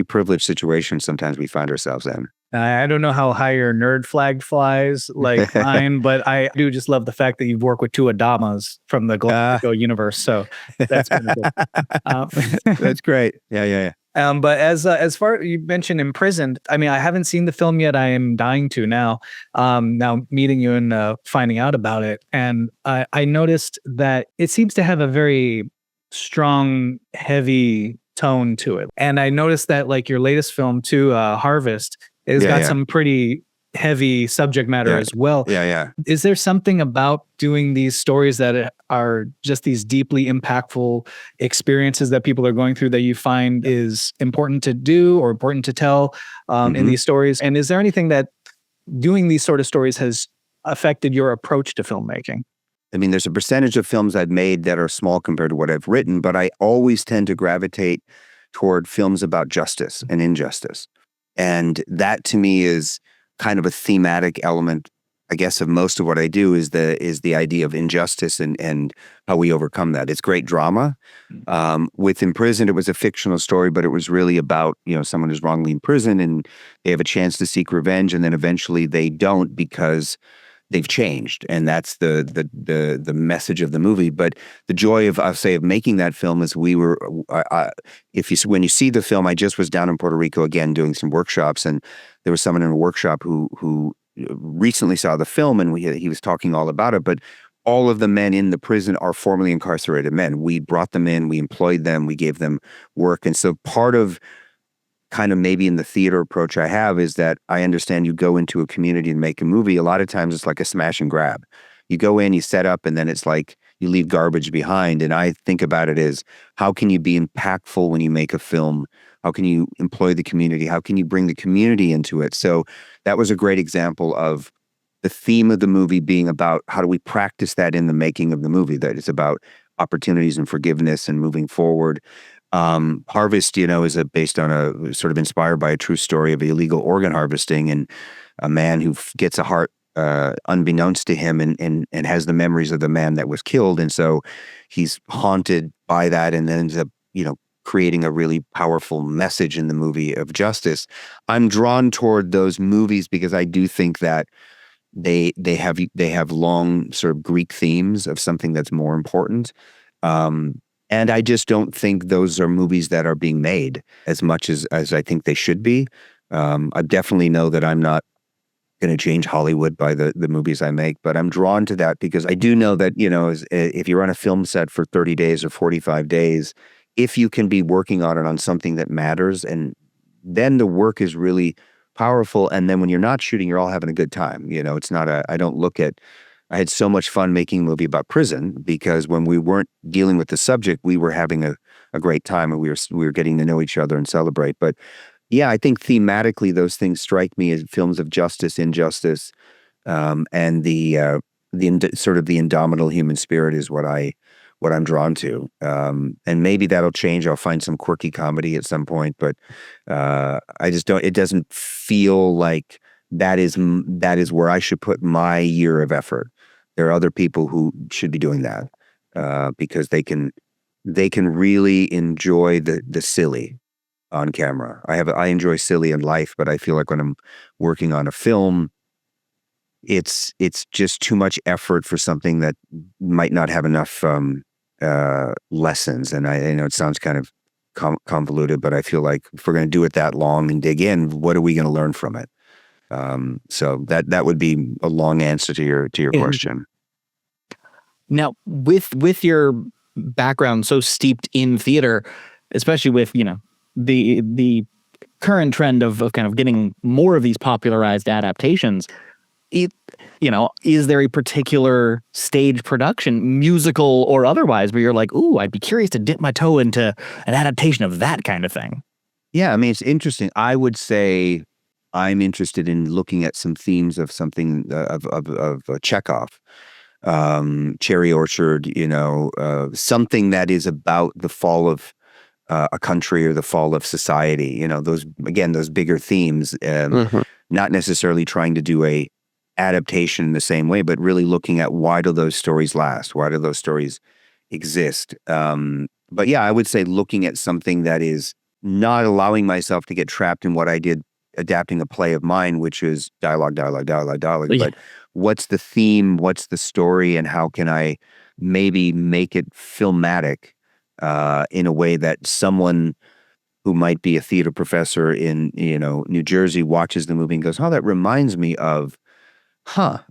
[SPEAKER 1] privileged situation sometimes we find ourselves in.
[SPEAKER 2] I don't know how high your nerd flag flies like mine, but I do just love the fact that you've worked with two Adamas from the Galactico universe. So that's been good.
[SPEAKER 1] That's great. Yeah.
[SPEAKER 2] But as far you mentioned Imprisoned, I mean, I haven't seen the film yet. I am dying to now. Now meeting you and finding out about it, and I noticed that it seems to have a very strong, heavy tone to it. And I noticed that like your latest film too, Harvest, it's got some pretty heavy subject matter as well.
[SPEAKER 1] Yeah.
[SPEAKER 2] Is there something about doing these stories that are just these deeply impactful experiences that people are going through that you find is important to do or important to tell in these stories? And is there anything that doing these sort of stories has affected your approach to filmmaking?
[SPEAKER 1] I mean, there's a percentage of films I've made that are small compared to what I've written, but I always tend to gravitate toward films about justice and injustice. And that to me is kind of a thematic element, I guess, of most of what I do is the idea of injustice and how we overcome that. It's great drama. With Imprisoned, it was a fictional story, but it was really about, someone who's wrongly imprisoned and they have a chance to seek revenge, and then eventually they don't because they've changed, and that's the message of the movie. But the joy of, I'll say, of making that film is we were, when you see the film, I just was down in Puerto Rico again doing some workshops, and there was someone in a workshop who recently saw the film, and he was talking all about it. But all of the men in the prison are formerly incarcerated men. We brought them in, we employed them, we gave them work, and so part of kind of maybe in the theater approach I have is that I understand you go into a community and make a movie. A lot of times it's like a smash and grab. You go in, you set up, and then it's like you leave garbage behind. And I think about it as, how can you be impactful when you make a film? How can you employ the community? How can you bring the community into it? So that was a great example of the theme of the movie being about how do we practice that in the making of the movie, that it's about opportunities and forgiveness and moving forward. Harvest, is based on a sort of inspired by a true story of illegal organ harvesting and a man who gets a heart unbeknownst to him and has the memories of the man that was killed. And so he's haunted by that and then ends up, creating a really powerful message in the movie of justice. I'm drawn toward those movies because I do think that they have long sort of Greek themes of something that's more important. And I just don't think those are movies that are being made as much as I think they should be. I definitely know that I'm not going to change Hollywood by the movies I make, but I'm drawn to that because I do know that, if you're on a film set for 30 days or 45 days, if you can be working on it on something that matters, and then the work is really powerful. And then when you're not shooting, you're all having a good time. It's not I had so much fun making a movie about prison because when we weren't dealing with the subject, we were having a great time and we were getting to know each other and celebrate. But yeah, I think thematically those things strike me as films of justice, injustice, and the sort of the indomitable human spirit is what I'm drawn to. And maybe that'll change. I'll find some quirky comedy at some point, but I just don't. It doesn't feel like that is where I should put my year of effort. There are other people who should be doing that because they can really enjoy the silly on camera. I enjoy silly in life, but I feel like when I'm working on a film, it's just too much effort for something that might not have enough lessons. And I know it sounds kind of convoluted, but I feel like if we're going to do it that long and dig in, what are we going to learn from it? So that would be a long answer to your question.
[SPEAKER 3] Now, with your background so steeped in theater, especially with the current trend of kind of getting more of these popularized adaptations, is there a particular stage production, musical or otherwise, where you're like, ooh, I'd be curious to dip my toe into an adaptation of that kind of thing?
[SPEAKER 1] Yeah, I mean, it's interesting. I would say I'm interested in looking at some themes of something of Chekhov, Cherry Orchard, something that is about the fall of a country or the fall of society. Those bigger themes, not necessarily trying to do a adaptation in the same way, but really looking at why do those stories last? Why do those stories exist? But yeah, I would say looking at something that is not allowing myself to get trapped in what I did adapting a play of mine, which is dialogue. Yeah. But what's the theme? What's the story? And how can I maybe make it filmatic in a way that someone who might be a theater professor in, New Jersey watches the movie and goes, oh, that reminds me of,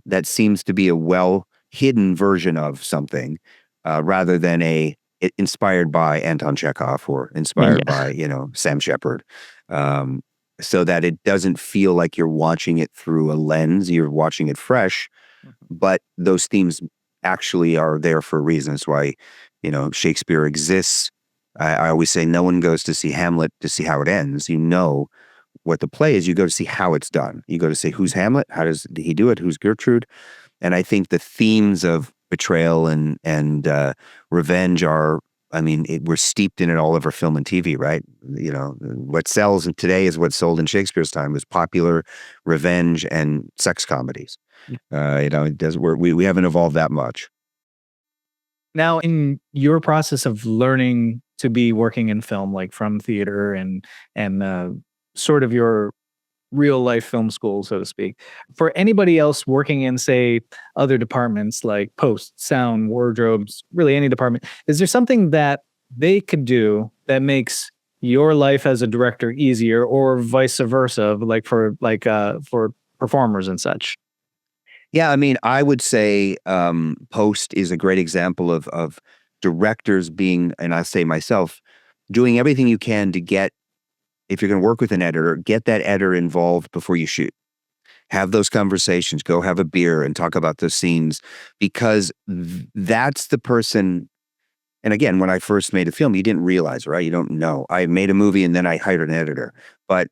[SPEAKER 1] that seems to be a well-hidden version of something rather than inspired by Anton Chekhov or inspired by, Sam Shepard. So that it doesn't feel like you're watching it through a lens, you're watching it fresh, but those themes actually are there for a reason. That's why, Shakespeare exists. I always say no one goes to see Hamlet to see how it ends. What the play is, you go to see how it's done. You go to say, who's Hamlet? How does he do it? Who's Gertrude? And I think the themes of betrayal and revenge are, we're steeped in it all over film and TV, right? What sells today is what sold in Shakespeare's time was popular revenge and sex comedies. It does. We haven't evolved that much.
[SPEAKER 2] Now, in your process of learning to be working in film, like from theater and sort of your real life film school, so to speak. For anybody else working in, say, other departments like post, sound, wardrobes, really any department, is there something that they could do that makes your life as a director easier, or vice versa, for performers and such?
[SPEAKER 1] Yeah, I mean, I would say Post is a great example of directors being, and I say myself, doing everything you can to get, if you're going to work with an editor, get that editor involved before you shoot. Have those conversations, go have a beer and talk about those scenes, because that's the person. And again, when I first made a film, you didn't realize, right? You don't know. I made a movie and then I hired an editor. But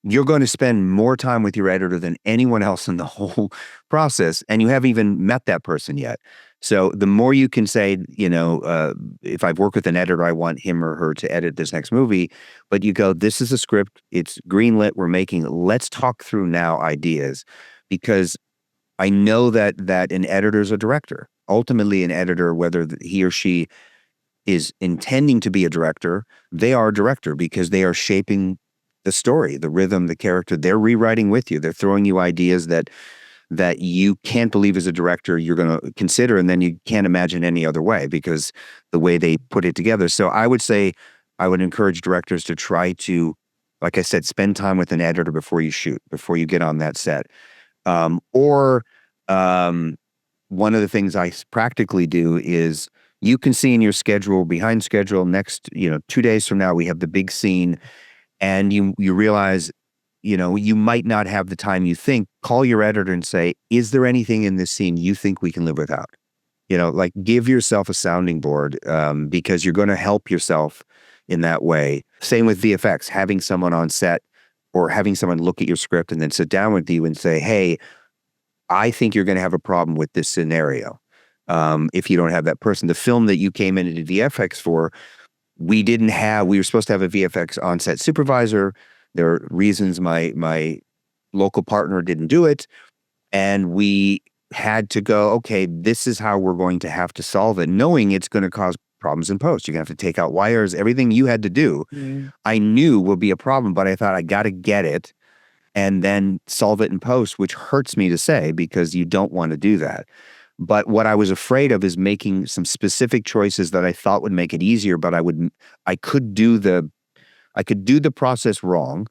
[SPEAKER 1] you're going to spend more time with your editor than anyone else in the whole process, and you haven't even met that person yet. So the more you can say, if I've worked with an editor, I want him or her to edit this next movie, but you go, this is a script, it's greenlit, we're making it. Let's talk through now ideas, because I know that an editor is a director. Ultimately, an editor, whether he or she is intending to be a director, they are a director because they are shaping the story, the rhythm, the character. They're rewriting with you. They're throwing you ideas that you can't believe as a director you're going to consider, and then you can't imagine any other way because the way they put it together. So I would say I would encourage directors to try to, like I said, spend time with an editor before you shoot, before you get on that set. Or one of the things I practically do is, you can see in your schedule, behind schedule, next, 2 days from now, we have the big scene. And you realize, you might not have the time you think. Call your editor and say, is there anything in this scene you think we can live without? Like, give yourself a sounding board, because you're going to help yourself in that way. Same with VFX, having someone on set or having someone look at your script and then sit down with you and say, hey, I think you're going to have a problem with this scenario. If you don't have that person. The film that you came into VFX for, we were supposed to have a VFX on-set supervisor. There are reasons my local partner didn't do it. And we had to go, okay, this is how we're going to have to solve it, knowing it's going to cause problems in post. You're going to have to take out wires, everything you had to do. I knew would be a problem, but I thought I got to get it and then solve it in post, which hurts me to say because you don't want to do that. But what I was afraid of is making some specific choices that I thought would make it easier, but I could do the process wrong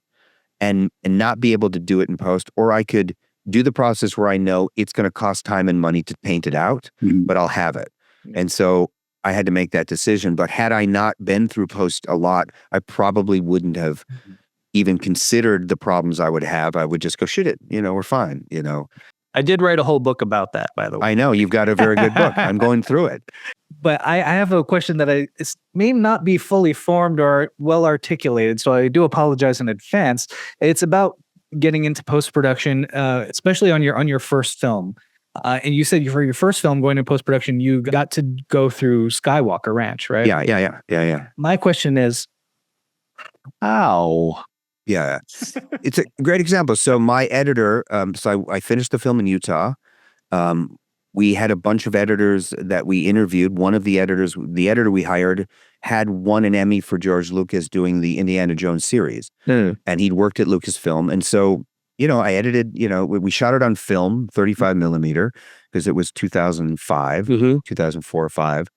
[SPEAKER 1] and not be able to do it in post, or I could do the process where I know it's going to cost time and money to paint it out, but I'll have it. And so I had to make that decision. But had I not been through post a lot, I probably wouldn't have even considered the problems I would have. I would just go, shoot it, we're fine,
[SPEAKER 2] I did write a whole book about that, by the way.
[SPEAKER 1] I know, you've got a very good book. I'm going through it.
[SPEAKER 2] But I have a question that it may not be fully formed or well articulated, so I do apologize in advance. It's about getting into post-production, especially on your first film. And you said for your first film, going to post-production, you got to go through Skywalker Ranch, right?
[SPEAKER 1] Yeah.
[SPEAKER 2] My question is, how?
[SPEAKER 1] Yeah, it's a great example. So my editor, I finished the film in Utah. We had a bunch of editors that we interviewed. One of the editor we hired had won an Emmy for George Lucas doing the Indiana Jones series. And he'd worked at Lucasfilm. And so, I edited, we shot it on film, 35 millimeter, because it was 2005, 2004 or 5.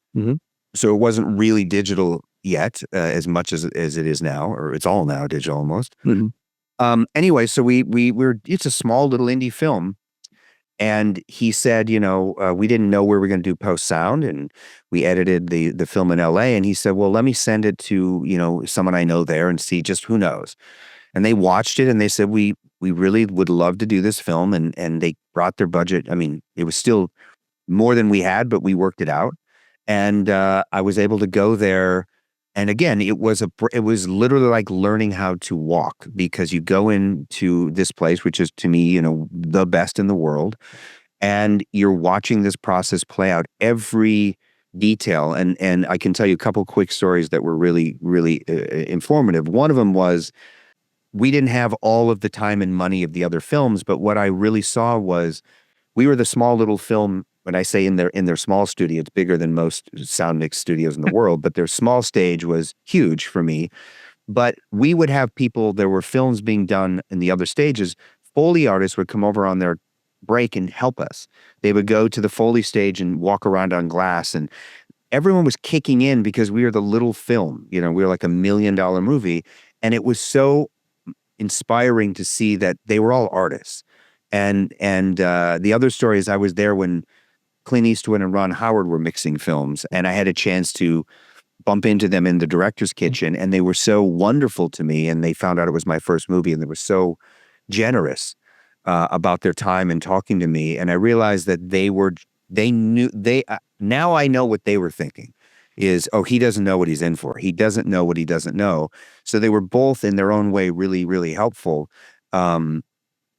[SPEAKER 1] So it wasn't really digital yet, as much as it is now, or it's all now digital almost. Anyway, so it's a small little indie film. And he said, we didn't know where we were going to do post sound, and we edited the film in LA. And he said, well, let me send it to, someone I know there and see, just who knows. And they watched it and they said, we really would love to do this film. And they brought their budget. I mean, it was still more than we had, but we worked it out. And I was able to go there. And again, it was literally like learning how to walk, because you go into this place, which is to me, the best in the world, and you're watching this process play out, every detail. And I can tell you a couple quick stories that were really, really informative. One of them was, we didn't have all of the time and money of the other films, but what I really saw was, we were the small little film. When I say in their small studio, it's bigger than most sound mix studios in the world, but their small stage was huge for me. But we would have people, there were films being done in the other stages. Foley artists would come over on their break and help us. They would go to the Foley stage and walk around on glass, and everyone was kicking in because we were the little film. We were like $1 million movie. And it was so inspiring to see that they were all artists. And the other story is I was there when Clint Eastwood and Ron Howard were mixing films, and I had a chance to bump into them in the director's kitchen, and they were so wonderful to me, and they found out it was my first movie, and they were so generous about their time and talking to me. And I realized that now I know what they were thinking is, oh, he doesn't know what he's in for. He doesn't know what he doesn't know. So they were both in their own way really, really helpful.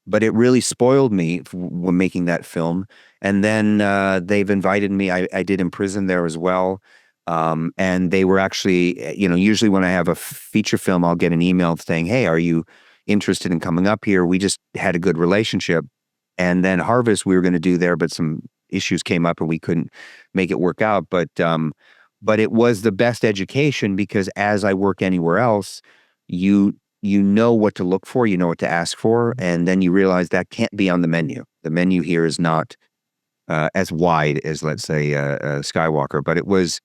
[SPEAKER 1] But it really spoiled me when making that film. And then they've invited me. I did Imprison there as well. And they were actually, usually when I have a feature film, I'll get an email saying, hey, are you interested in coming up here? We just had a good relationship. And then Harvest we were going to do there, but some issues came up and we couldn't make it work out. But it was the best education, because as I work anywhere else, you know what to look for, you know what to ask for, and then you realize that can't be on the menu. The menu here is not as wide as, let's say, Skywalker. But it was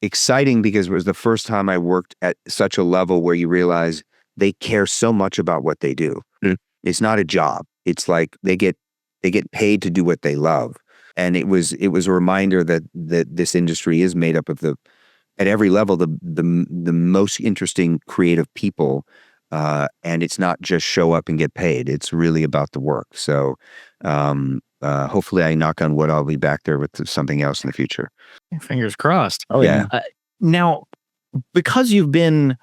[SPEAKER 1] exciting because it was the first time I worked at such a level where you realize they care so much about what they do. Mm. It's not a job. It's like they get paid to do what they love. And it was a reminder that this industry is made up of at every level, the most interesting creative people, and it's not just show up and get paid. It's really about the work. So hopefully, I knock on wood, I'll be back there with something else in the future.
[SPEAKER 3] Fingers crossed.
[SPEAKER 1] Oh yeah.
[SPEAKER 3] Now, because you've been,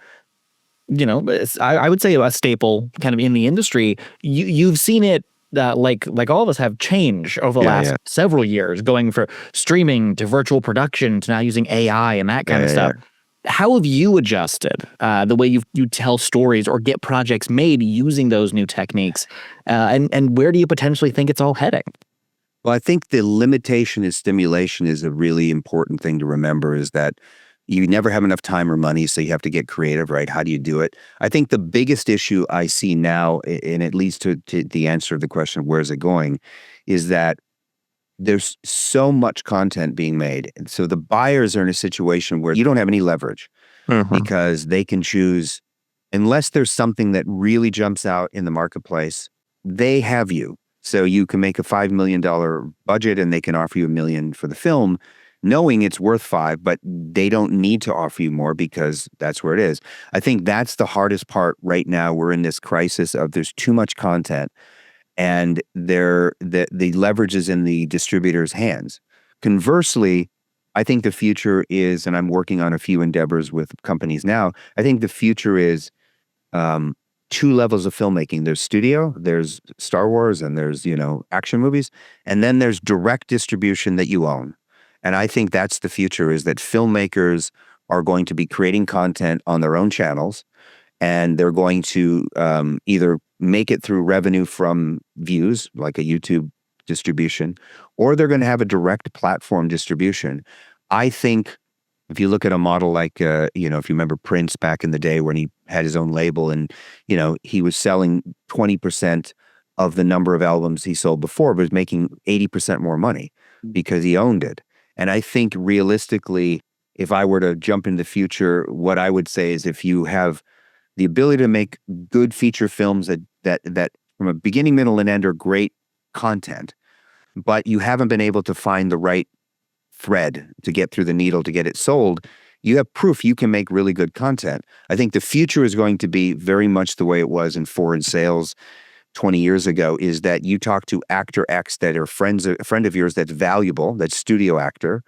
[SPEAKER 3] I would say a staple kind of in the industry, you've seen it. Like all of us have changed over the last several years, going from streaming to virtual production to now using AI and that kind of stuff. How have you adjusted the way you tell stories or get projects made using those new techniques? And where do you potentially think it's all heading?
[SPEAKER 1] Well, I think the limitation is stimulation is a really important thing to remember, is that you never have enough time or money, so you have to get creative, right? How do you do it? I think the biggest issue I see now, and it leads to the answer of the question, where's it going, is that there's so much content being made. And so the buyers are in a situation where you don't have any leverage because they can choose, unless there's something that really jumps out in the marketplace, they have you. So you can make a $5 million budget and they can offer you $1 million for the film, knowing it's worth $5 million, but they don't need to offer you more because that's where it is. I think that's the hardest part right now. We're in this crisis of there's too much content, and the leverage is in the distributor's hands. Conversely, I think the future is, and I'm working on a few endeavors with companies now, I think the future is two levels of filmmaking. There's studio, there's Star Wars, and there's, action movies, and then there's direct distribution that you own. And I think that's the future, is that filmmakers are going to be creating content on their own channels, and they're going to either make it through revenue from views, like a YouTube distribution, or they're going to have a direct platform distribution. I think if you look at a model like, if you remember Prince back in the day when he had his own label and, he was selling 20% of the number of albums he sold before, but was making 80% more money because he owned it. And I think realistically, if I were to jump into the future, what I would say is if you have the ability to make good feature films that from a beginning, middle, and end are great content, but you haven't been able to find the right thread to get through the needle to get it sold, you have proof you can make really good content. I think the future is going to be very much the way it was in foreign sales 20 years ago, is that you talk to actor X that are a friend of yours that's valuable, that's studio actor,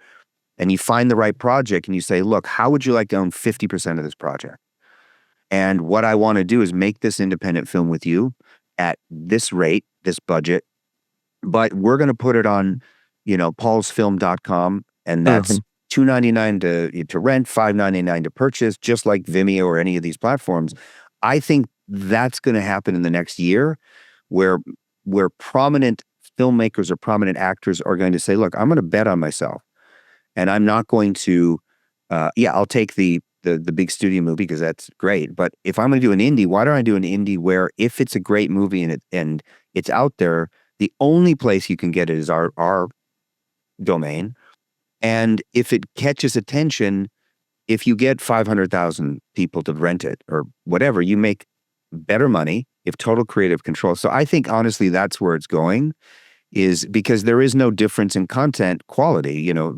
[SPEAKER 1] and you find the right project and you say, look, how would you like to own 50% of this project? And what I want to do is make this independent film with you at this rate, this budget, but we're going to put it on, paulsfilm.com, and that's $2.99 to rent, $5.99 to purchase, just like Vimeo or any of these platforms. I think that's going to happen in the next year, where prominent filmmakers or prominent actors are going to say, look, I'm going to bet on myself, and I'm not going to, I'll take the the big studio movie because that's great. But if I'm going to do an indie, why don't I do an indie where if it's a great movie and it's out there, the only place you can get it is our domain. And if it catches attention, if you get 500,000 people to rent it or whatever, you make better money if total creative control. So I think honestly that's where it's going, is because there is no difference in content quality. You know,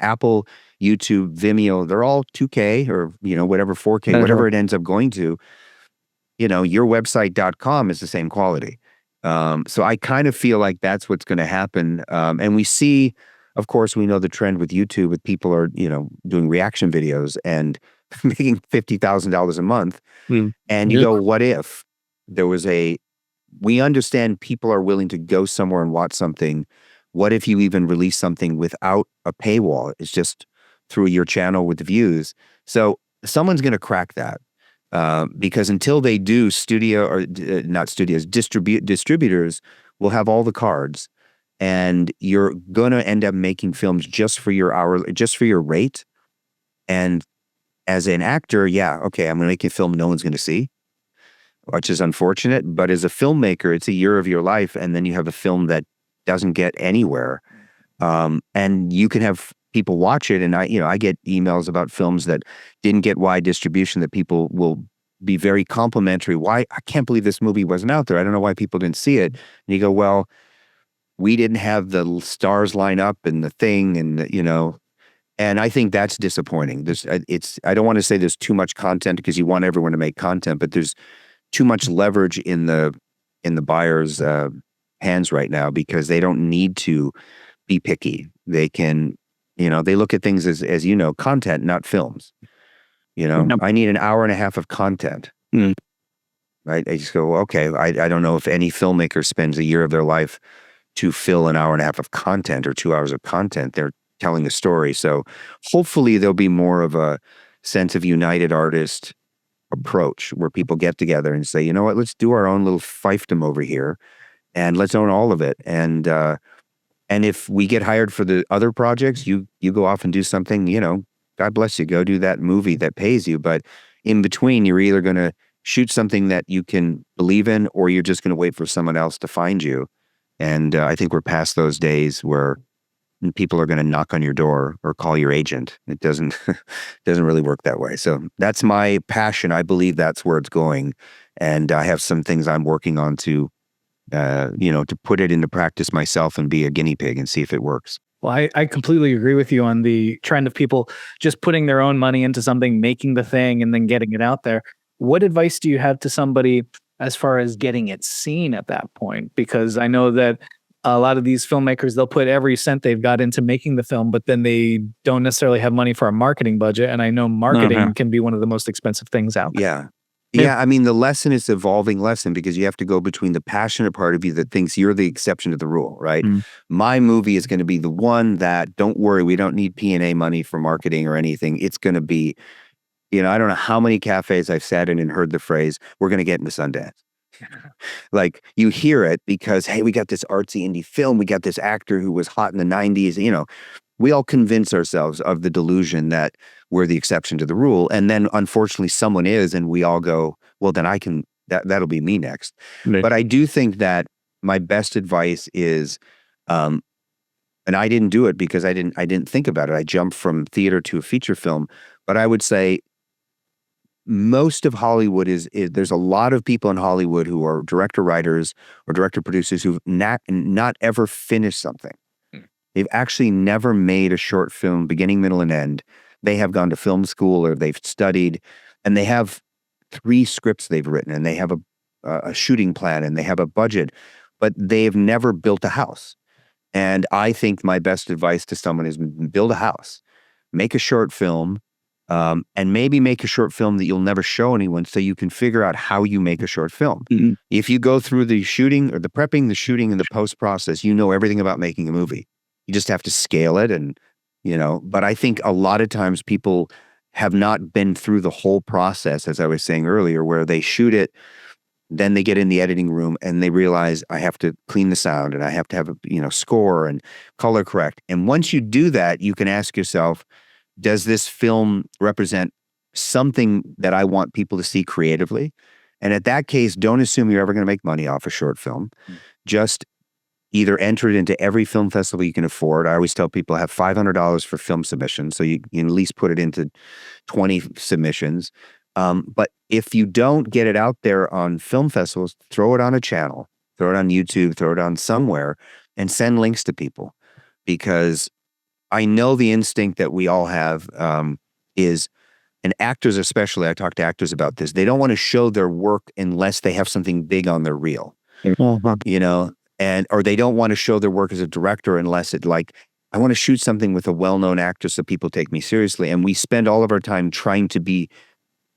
[SPEAKER 1] Apple, YouTube, Vimeo, they're all 2K or, you know, whatever 4K, whatever it ends up going to. You know, your website.com is the same quality. So I kind of feel like that's what's going to happen. And we see, of course, we know the trend with YouTube with people are, you know, doing reaction videos and making $50,000 a month. And you go, what if there was we understand people are willing to go somewhere and watch something. What if you even release something without a paywall? It's just through your channel with views. So someone's going to crack that. Because until they do, distributors will have all the cards, and you're gonna end up making films just for your rate. And as an actor, yeah, okay, I'm gonna make a film no one's gonna see, which is unfortunate. But as a filmmaker, it's a year of your life, and then you have a film that doesn't get anywhere, and you can have people watch it, and I get emails about films that didn't get wide distribution that people will be very complimentary. Why? I can't believe this movie wasn't out there. I don't know why people didn't see it. And you go, well, we didn't have the stars line up and the thing, and you know, and I think that's disappointing. I don't want to say there's too much content because you want everyone to make content, but there's too much leverage in the buyer's hands right now because they don't need to be picky. They can. You know, they look at things as you know, content, not films. You know, I need an hour and a half of content. Right? I just go, okay, I don't know if any filmmaker spends a year of their life to fill an hour and a half of content or 2 hours of content. They're telling a story. So hopefully there'll be more of a sense of united artist approach where people get together and say, you know what, let's do our own little fiefdom over here and let's own all of it. And if we get hired for the other projects, you go off and do something, you know, God bless you, go do that movie that pays you. But in between, you're either going to shoot something that you can believe in, or you're just going to wait for someone else to find you. And I think we're past those days where people are going to knock on your door or call your agent. It doesn't really work that way. So that's my passion. I believe that's where it's going. And I have some things I'm working on to to put it into practice myself and be a guinea pig and see if it works.
[SPEAKER 2] Well, I completely agree with you on the trend of people just putting their own money into something, making the thing, and then getting it out there. What advice do you have to somebody as far as getting it seen at that point? Because I know that a lot of these filmmakers, they'll put every cent they've got into making the film, but then they don't necessarily have money for a marketing budget. And I know marketing can be one of the most expensive things out there.
[SPEAKER 1] Yeah, I mean, the lesson is evolving lesson because you have to go between the passionate part of you that thinks you're the exception to the rule, right? My movie is going to be the one that, don't worry, we don't need P&A money for marketing or anything. It's going to be, you know, I don't know how many cafes I've sat in and heard the phrase, we're going to get into Sundance. Like, you hear it because, hey, we got this artsy indie film. We got this actor who was hot in the 90s, you know. We all convince ourselves of the delusion that we're the exception to the rule. And then unfortunately someone is, and we all go, well, then I can, that'll be me next. Right. But I do think that my best advice is, and I didn't do it because I didn't think about it. I jumped from theater to a feature film. But I would say most of Hollywood is there's a lot of people in Hollywood who are director writers or director producers who've not ever finished something. They've actually never made a short film, beginning, middle, and end. They have gone to film school or they've studied, and they have 3 scripts they've written, and they have a shooting plan, and they have a budget, but they've never built a house. And I think my best advice to someone is build a house, make a short film, and maybe make a short film that you'll never show anyone so you can figure out how you make a short film. If you go through the shooting or the prepping, the shooting, and the post process, you know everything about making a movie. You just have to scale it and, you know, but I think a lot of times people have not been through the whole process, as I was saying earlier, where they shoot it, then they get in the editing room and they realize I have to clean the sound and I have to have a, score and color correct. And once you do that, you can ask yourself, does this film represent something that I want people to see creatively. And at that case, don't assume you're ever going to make money off a short film. Just either enter it into every film festival you can afford. I always tell people have $500 for film submissions, so you can at least put it into 20 submissions. But if you don't get it out there on film festivals, throw it on a channel, throw it on YouTube, throw it on somewhere, and send links to people. Because I know the instinct that we all have is, and actors especially, I talk to actors about this, they don't want to show their work unless they have something big on their reel, you know, or they don't want to show their work as a director unless it like, I want to shoot something with a well-known actor so people take me seriously. And we spend all of our time trying to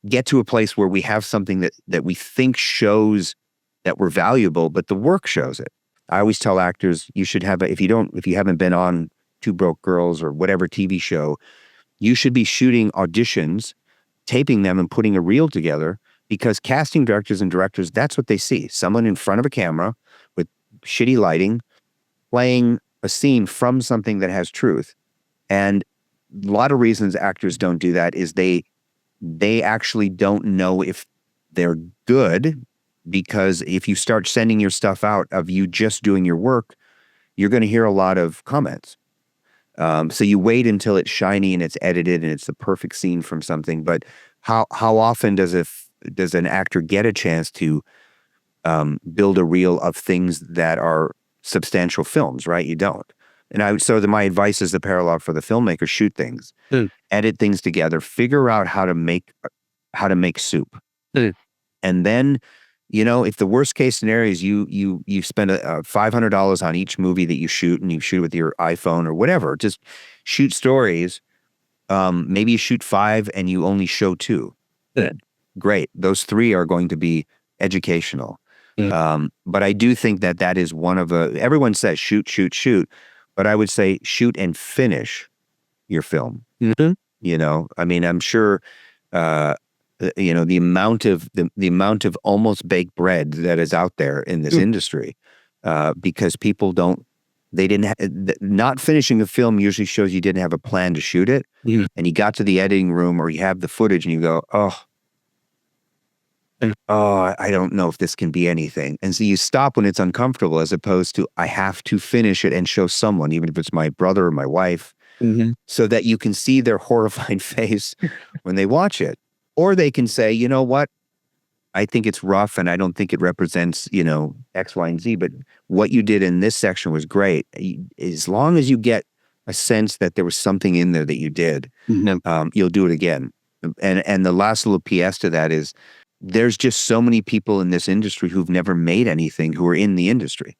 [SPEAKER 1] get to a place where we have something that we think shows that we're valuable, but the work shows it. I always tell actors, you should have, if you haven't been on Two Broke Girls or whatever TV show, you should be shooting auditions, taping them and putting a reel together, because casting directors and directors, that's what they see. Someone in front of a camera with shitty lighting, playing a scene from something that has truth. And a lot of reasons actors don't do that is they actually don't know if they're good, because if you start sending your stuff out of you just doing your work, you're going to hear a lot of comments. So you wait until it's shiny and it's edited and it's the perfect scene from something. But how often does an actor get a chance to build a reel of things that are substantial films, right? You don't. And my advice is the parallel for the filmmaker: shoot things, edit things together, figure out how to make soup. And then, you know, if the worst case scenario is you spend $500 on each movie that you shoot, and you shoot with your iPhone or whatever, just shoot stories. Maybe you shoot 5 and you only show 2. Great. Those 3 are going to be educational. But I do think that is one of everyone says shoot, shoot, shoot, but I would say shoot and finish your film. You know, I mean, I'm sure, you know, the amount of almost baked bread that is out there in this industry, because people not finishing a film usually shows you didn't have a plan to shoot it, and you got to the editing room or you have the footage and you go, oh, I don't know if this can be anything. And so you stop when it's uncomfortable, as opposed to, I have to finish it and show someone, even if it's my brother or my wife, so that you can see their horrified face when they watch it. Or they can say, you know what, I think it's rough and I don't think it represents, you know, X, Y, and Z, but what you did in this section was great. As long as you get a sense that there was something in there that you did, you'll do it again. And the last little PS to that is, there's just so many people in this industry who've never made anything, who are in the industry.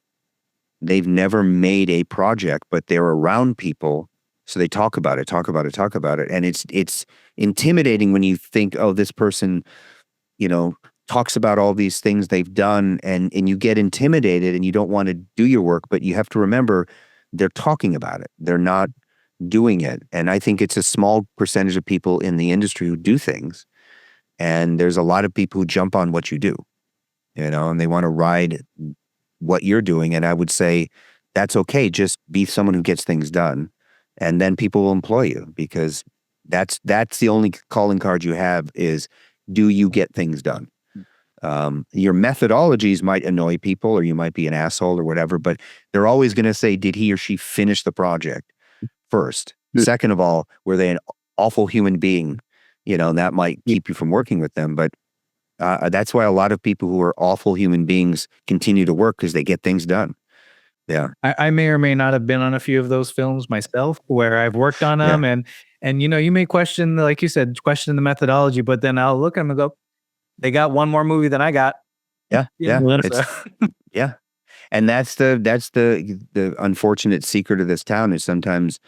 [SPEAKER 1] They've never made a project, but they're around people, so they talk about it. And it's intimidating when you think, oh, this person, you know, talks about all these things they've done, and you get intimidated and you don't want to do your work, but you have to remember they're talking about it. They're not doing it. And I think it's a small percentage of people in the industry who do things. And there's a lot of people who jump on what you do, you know, and they want to ride what you're doing. And I would say that's okay. Just be someone who gets things done, and then people will employ you, because that's the only calling card you have is, do you get things done? Your methodologies might annoy people, or you might be an asshole or whatever, but they're always going to say, did he or she finish the project first? Second of all, were they an awful human being? You know, that might keep you from working with them. But that's why a lot of people who are awful human beings continue to work, because they get things done. Yeah.
[SPEAKER 2] I may or may not have been on a few of those films myself, where I've worked on them, and you know, you may question, like you said, the methodology, but then I'll look at them and go, they got one more movie than I got.
[SPEAKER 1] Yeah. Yeah. And that's the unfortunate secret of this town, is sometimes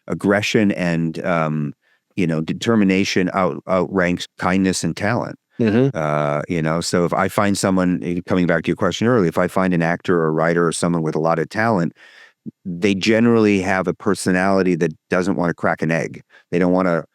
[SPEAKER 1] aggression and you know, determination outranks kindness and talent. You know, so if I find someone, coming back to your question earlier, if I find an actor or a writer or someone with a lot of talent, they generally have a personality that doesn't want to crack an egg. They don't want to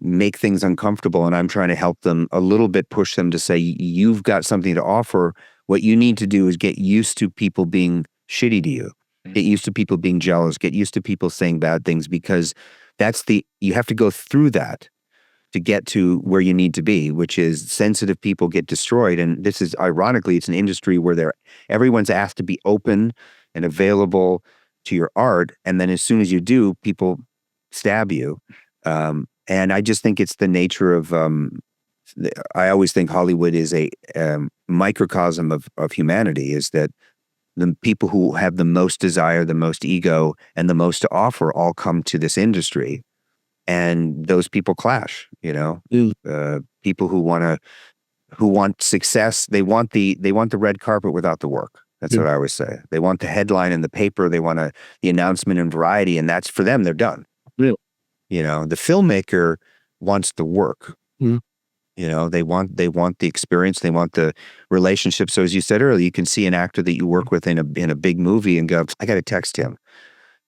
[SPEAKER 1] make things uncomfortable. And I'm trying to help them a little bit, push them to say, you've got something to offer. What you need to do is get used to people being shitty to you. Get used to people being jealous. Get used to people saying bad things, because you have to go through that to get to where you need to be, which is sensitive people get destroyed. And this is, ironically, it's an industry where everyone's asked to be open and available to your art. And then as soon as you do, people stab you. And I just think it's the nature of, I always think Hollywood is a microcosm of humanity, is that the people who have the most desire, the most ego, and the most to offer all come to this industry. And those people clash, people who want success, they want the red carpet without the work. That's what I always say. They want the headline in the paper, they want the announcement in Variety, and that's for them, they're done.
[SPEAKER 3] Really?
[SPEAKER 1] The filmmaker wants the work.
[SPEAKER 3] Mm.
[SPEAKER 1] They want the experience, they want the relationship. So as you said earlier, you can see an actor that you work with in a big movie and go, I got to text him,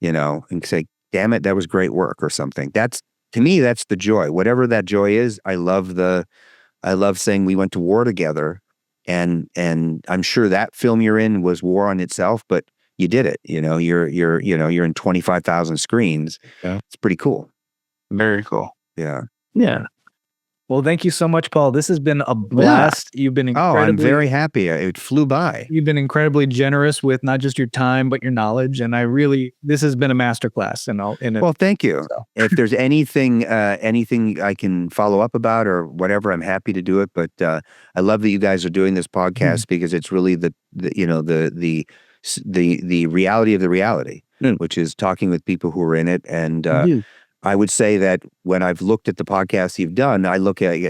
[SPEAKER 1] and say, damn it, that was great work or something. To me, that's the joy. Whatever that joy is, I love saying we went to war together, and I'm sure that film you're in was war on itself, but you did it. You're in 25,000 screens.
[SPEAKER 4] Yeah.
[SPEAKER 1] It's pretty cool.
[SPEAKER 4] Very cool.
[SPEAKER 1] Yeah.
[SPEAKER 3] Yeah.
[SPEAKER 2] Well, thank you so much, Paul. This has been a blast. You've been incredibly,
[SPEAKER 1] I'm very happy. It flew by.
[SPEAKER 2] You've been incredibly generous with not just your time, but your knowledge. And this has been a masterclass.
[SPEAKER 1] Well, thank you.
[SPEAKER 2] So.
[SPEAKER 1] If there's anything I can follow up about or whatever, I'm happy to do it. But I love that you guys are doing this podcast because it's really the reality of the reality, which is talking with people who are in it. And I would say that when I've looked at the podcasts you've done, I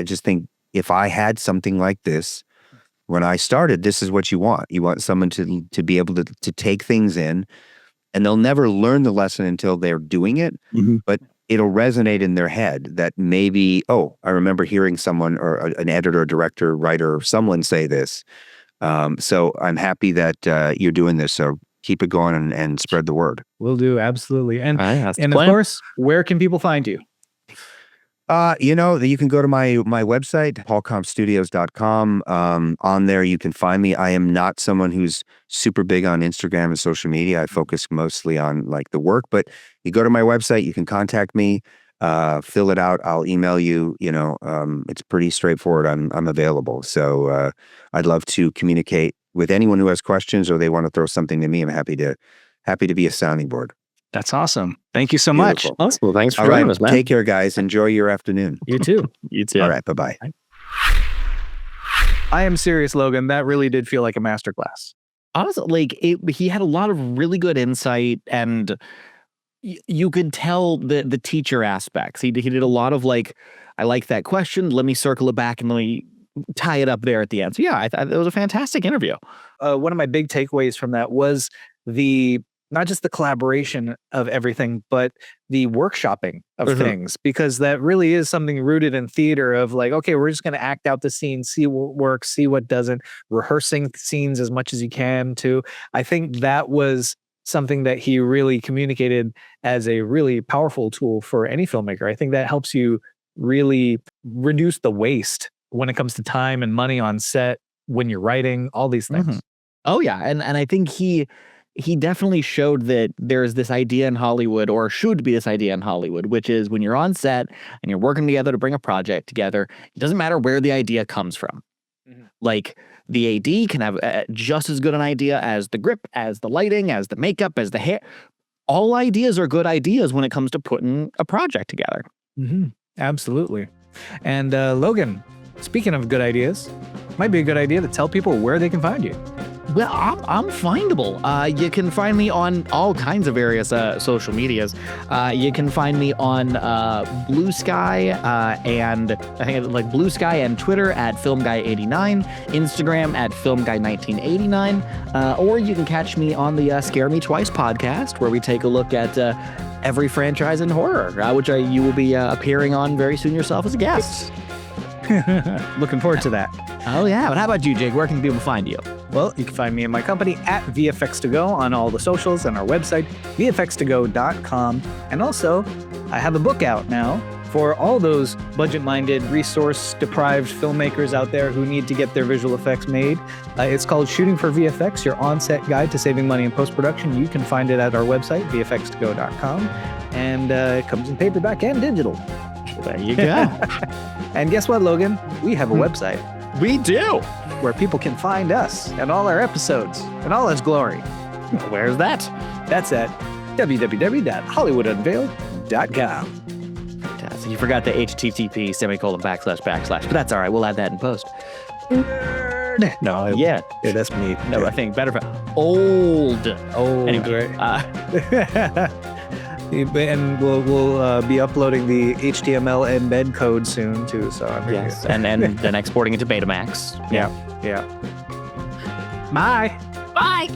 [SPEAKER 1] just think if I had something like this when I started, this is what you want. You want someone to be able to take things in, and they'll never learn the lesson until they're doing it, but it'll resonate in their head that maybe, I remember hearing someone or an editor, director, writer, someone say this. So I'm happy that you're doing this. So keep it going and spread the word.
[SPEAKER 2] Will do, absolutely. And
[SPEAKER 3] Right,
[SPEAKER 2] of course, where can people find you?
[SPEAKER 1] You can go to my website, paulkampfstudios.com. On there, you can find me. I am not someone who's super big on Instagram and social media. I focus mostly on the work, but you go to my website, you can contact me, fill it out. I'll email you, it's pretty straightforward. I'm available. So, I'd love to communicate with anyone who has questions or they want to throw something to me. I'm happy to be a sounding board.
[SPEAKER 4] That's awesome. Thank you so much.
[SPEAKER 3] Awesome. Well, thanks for
[SPEAKER 1] All
[SPEAKER 3] joining
[SPEAKER 1] right,
[SPEAKER 3] us, man.
[SPEAKER 1] take care, guys. Enjoy your afternoon.
[SPEAKER 2] You too.
[SPEAKER 3] You too.
[SPEAKER 1] All right, bye-bye.
[SPEAKER 2] I am serious, Logan. That really did feel like a masterclass.
[SPEAKER 3] Honestly, he had a lot of really good insight, and you could tell the teacher aspects. He did a lot of I like that question. Let me circle it back and let me tie it up there at the end. So yeah, I thought it was a fantastic interview.
[SPEAKER 2] One of my big takeaways from that was not just the collaboration of everything, but the workshopping of things, because that really is something rooted in theater of okay, we're just going to act out the scene, see what works, see what doesn't, rehearsing scenes as much as you can too. I think that was something that he really communicated as a really powerful tool for any filmmaker. I think that helps you really reduce the waste when it comes to time and money on set, when you're writing, all these things.
[SPEAKER 3] Oh yeah. And I think he definitely showed that there's this idea in Hollywood, or should be this idea in Hollywood, which is when you're on set and you're working together to bring a project together, it doesn't matter where the idea comes from. The AD can have just as good an idea as the grip, as the lighting, as the makeup, as the hair. All ideas are good ideas when it comes to putting a project together.
[SPEAKER 2] Absolutely. And Logan, speaking of good ideas, might be a good idea to tell people where they can find you.
[SPEAKER 3] Well, I'm findable. You can find me on all kinds of various social medias. You can find me on Blue Sky and I think Blue Sky and Twitter at FilmGuy89, Instagram at FilmGuy1989, or you can catch me on the Scare Me Twice podcast, where we take a look at every franchise in horror, which you will be appearing on very soon yourself as a guest.
[SPEAKER 2] Looking forward to that.
[SPEAKER 3] Oh yeah, but how about you, Jake? Where can people find you?
[SPEAKER 2] Well, you can find me and my company at VFX2Go on all the socials and our website, vfx2go.com. And also, I have a book out now for all those budget-minded, resource-deprived filmmakers out there who need to get their visual effects made. It's called Shooting for VFX, your on-set guide to saving money in post-production. You can find it at our website, vfx2go.com. And it comes in paperback and digital.
[SPEAKER 3] There you go.
[SPEAKER 2] And guess what, Logan? We have a website
[SPEAKER 3] We do.
[SPEAKER 2] where people can find us and all our episodes and all its glory.
[SPEAKER 3] Where's that?
[SPEAKER 2] That's at www.hollywoodunveiled.com.
[SPEAKER 3] Fantastic. You forgot the http://, but that's all right. We'll add that in post.
[SPEAKER 2] No,
[SPEAKER 3] Yeah.
[SPEAKER 2] that's me.
[SPEAKER 3] No, I think better. Old.
[SPEAKER 2] Oh,
[SPEAKER 3] Anyway,
[SPEAKER 2] right. And we'll be uploading the HTML embed code soon too. So
[SPEAKER 3] yes, and then exporting it to Betamax.
[SPEAKER 2] yeah. Bye.
[SPEAKER 5] Bye.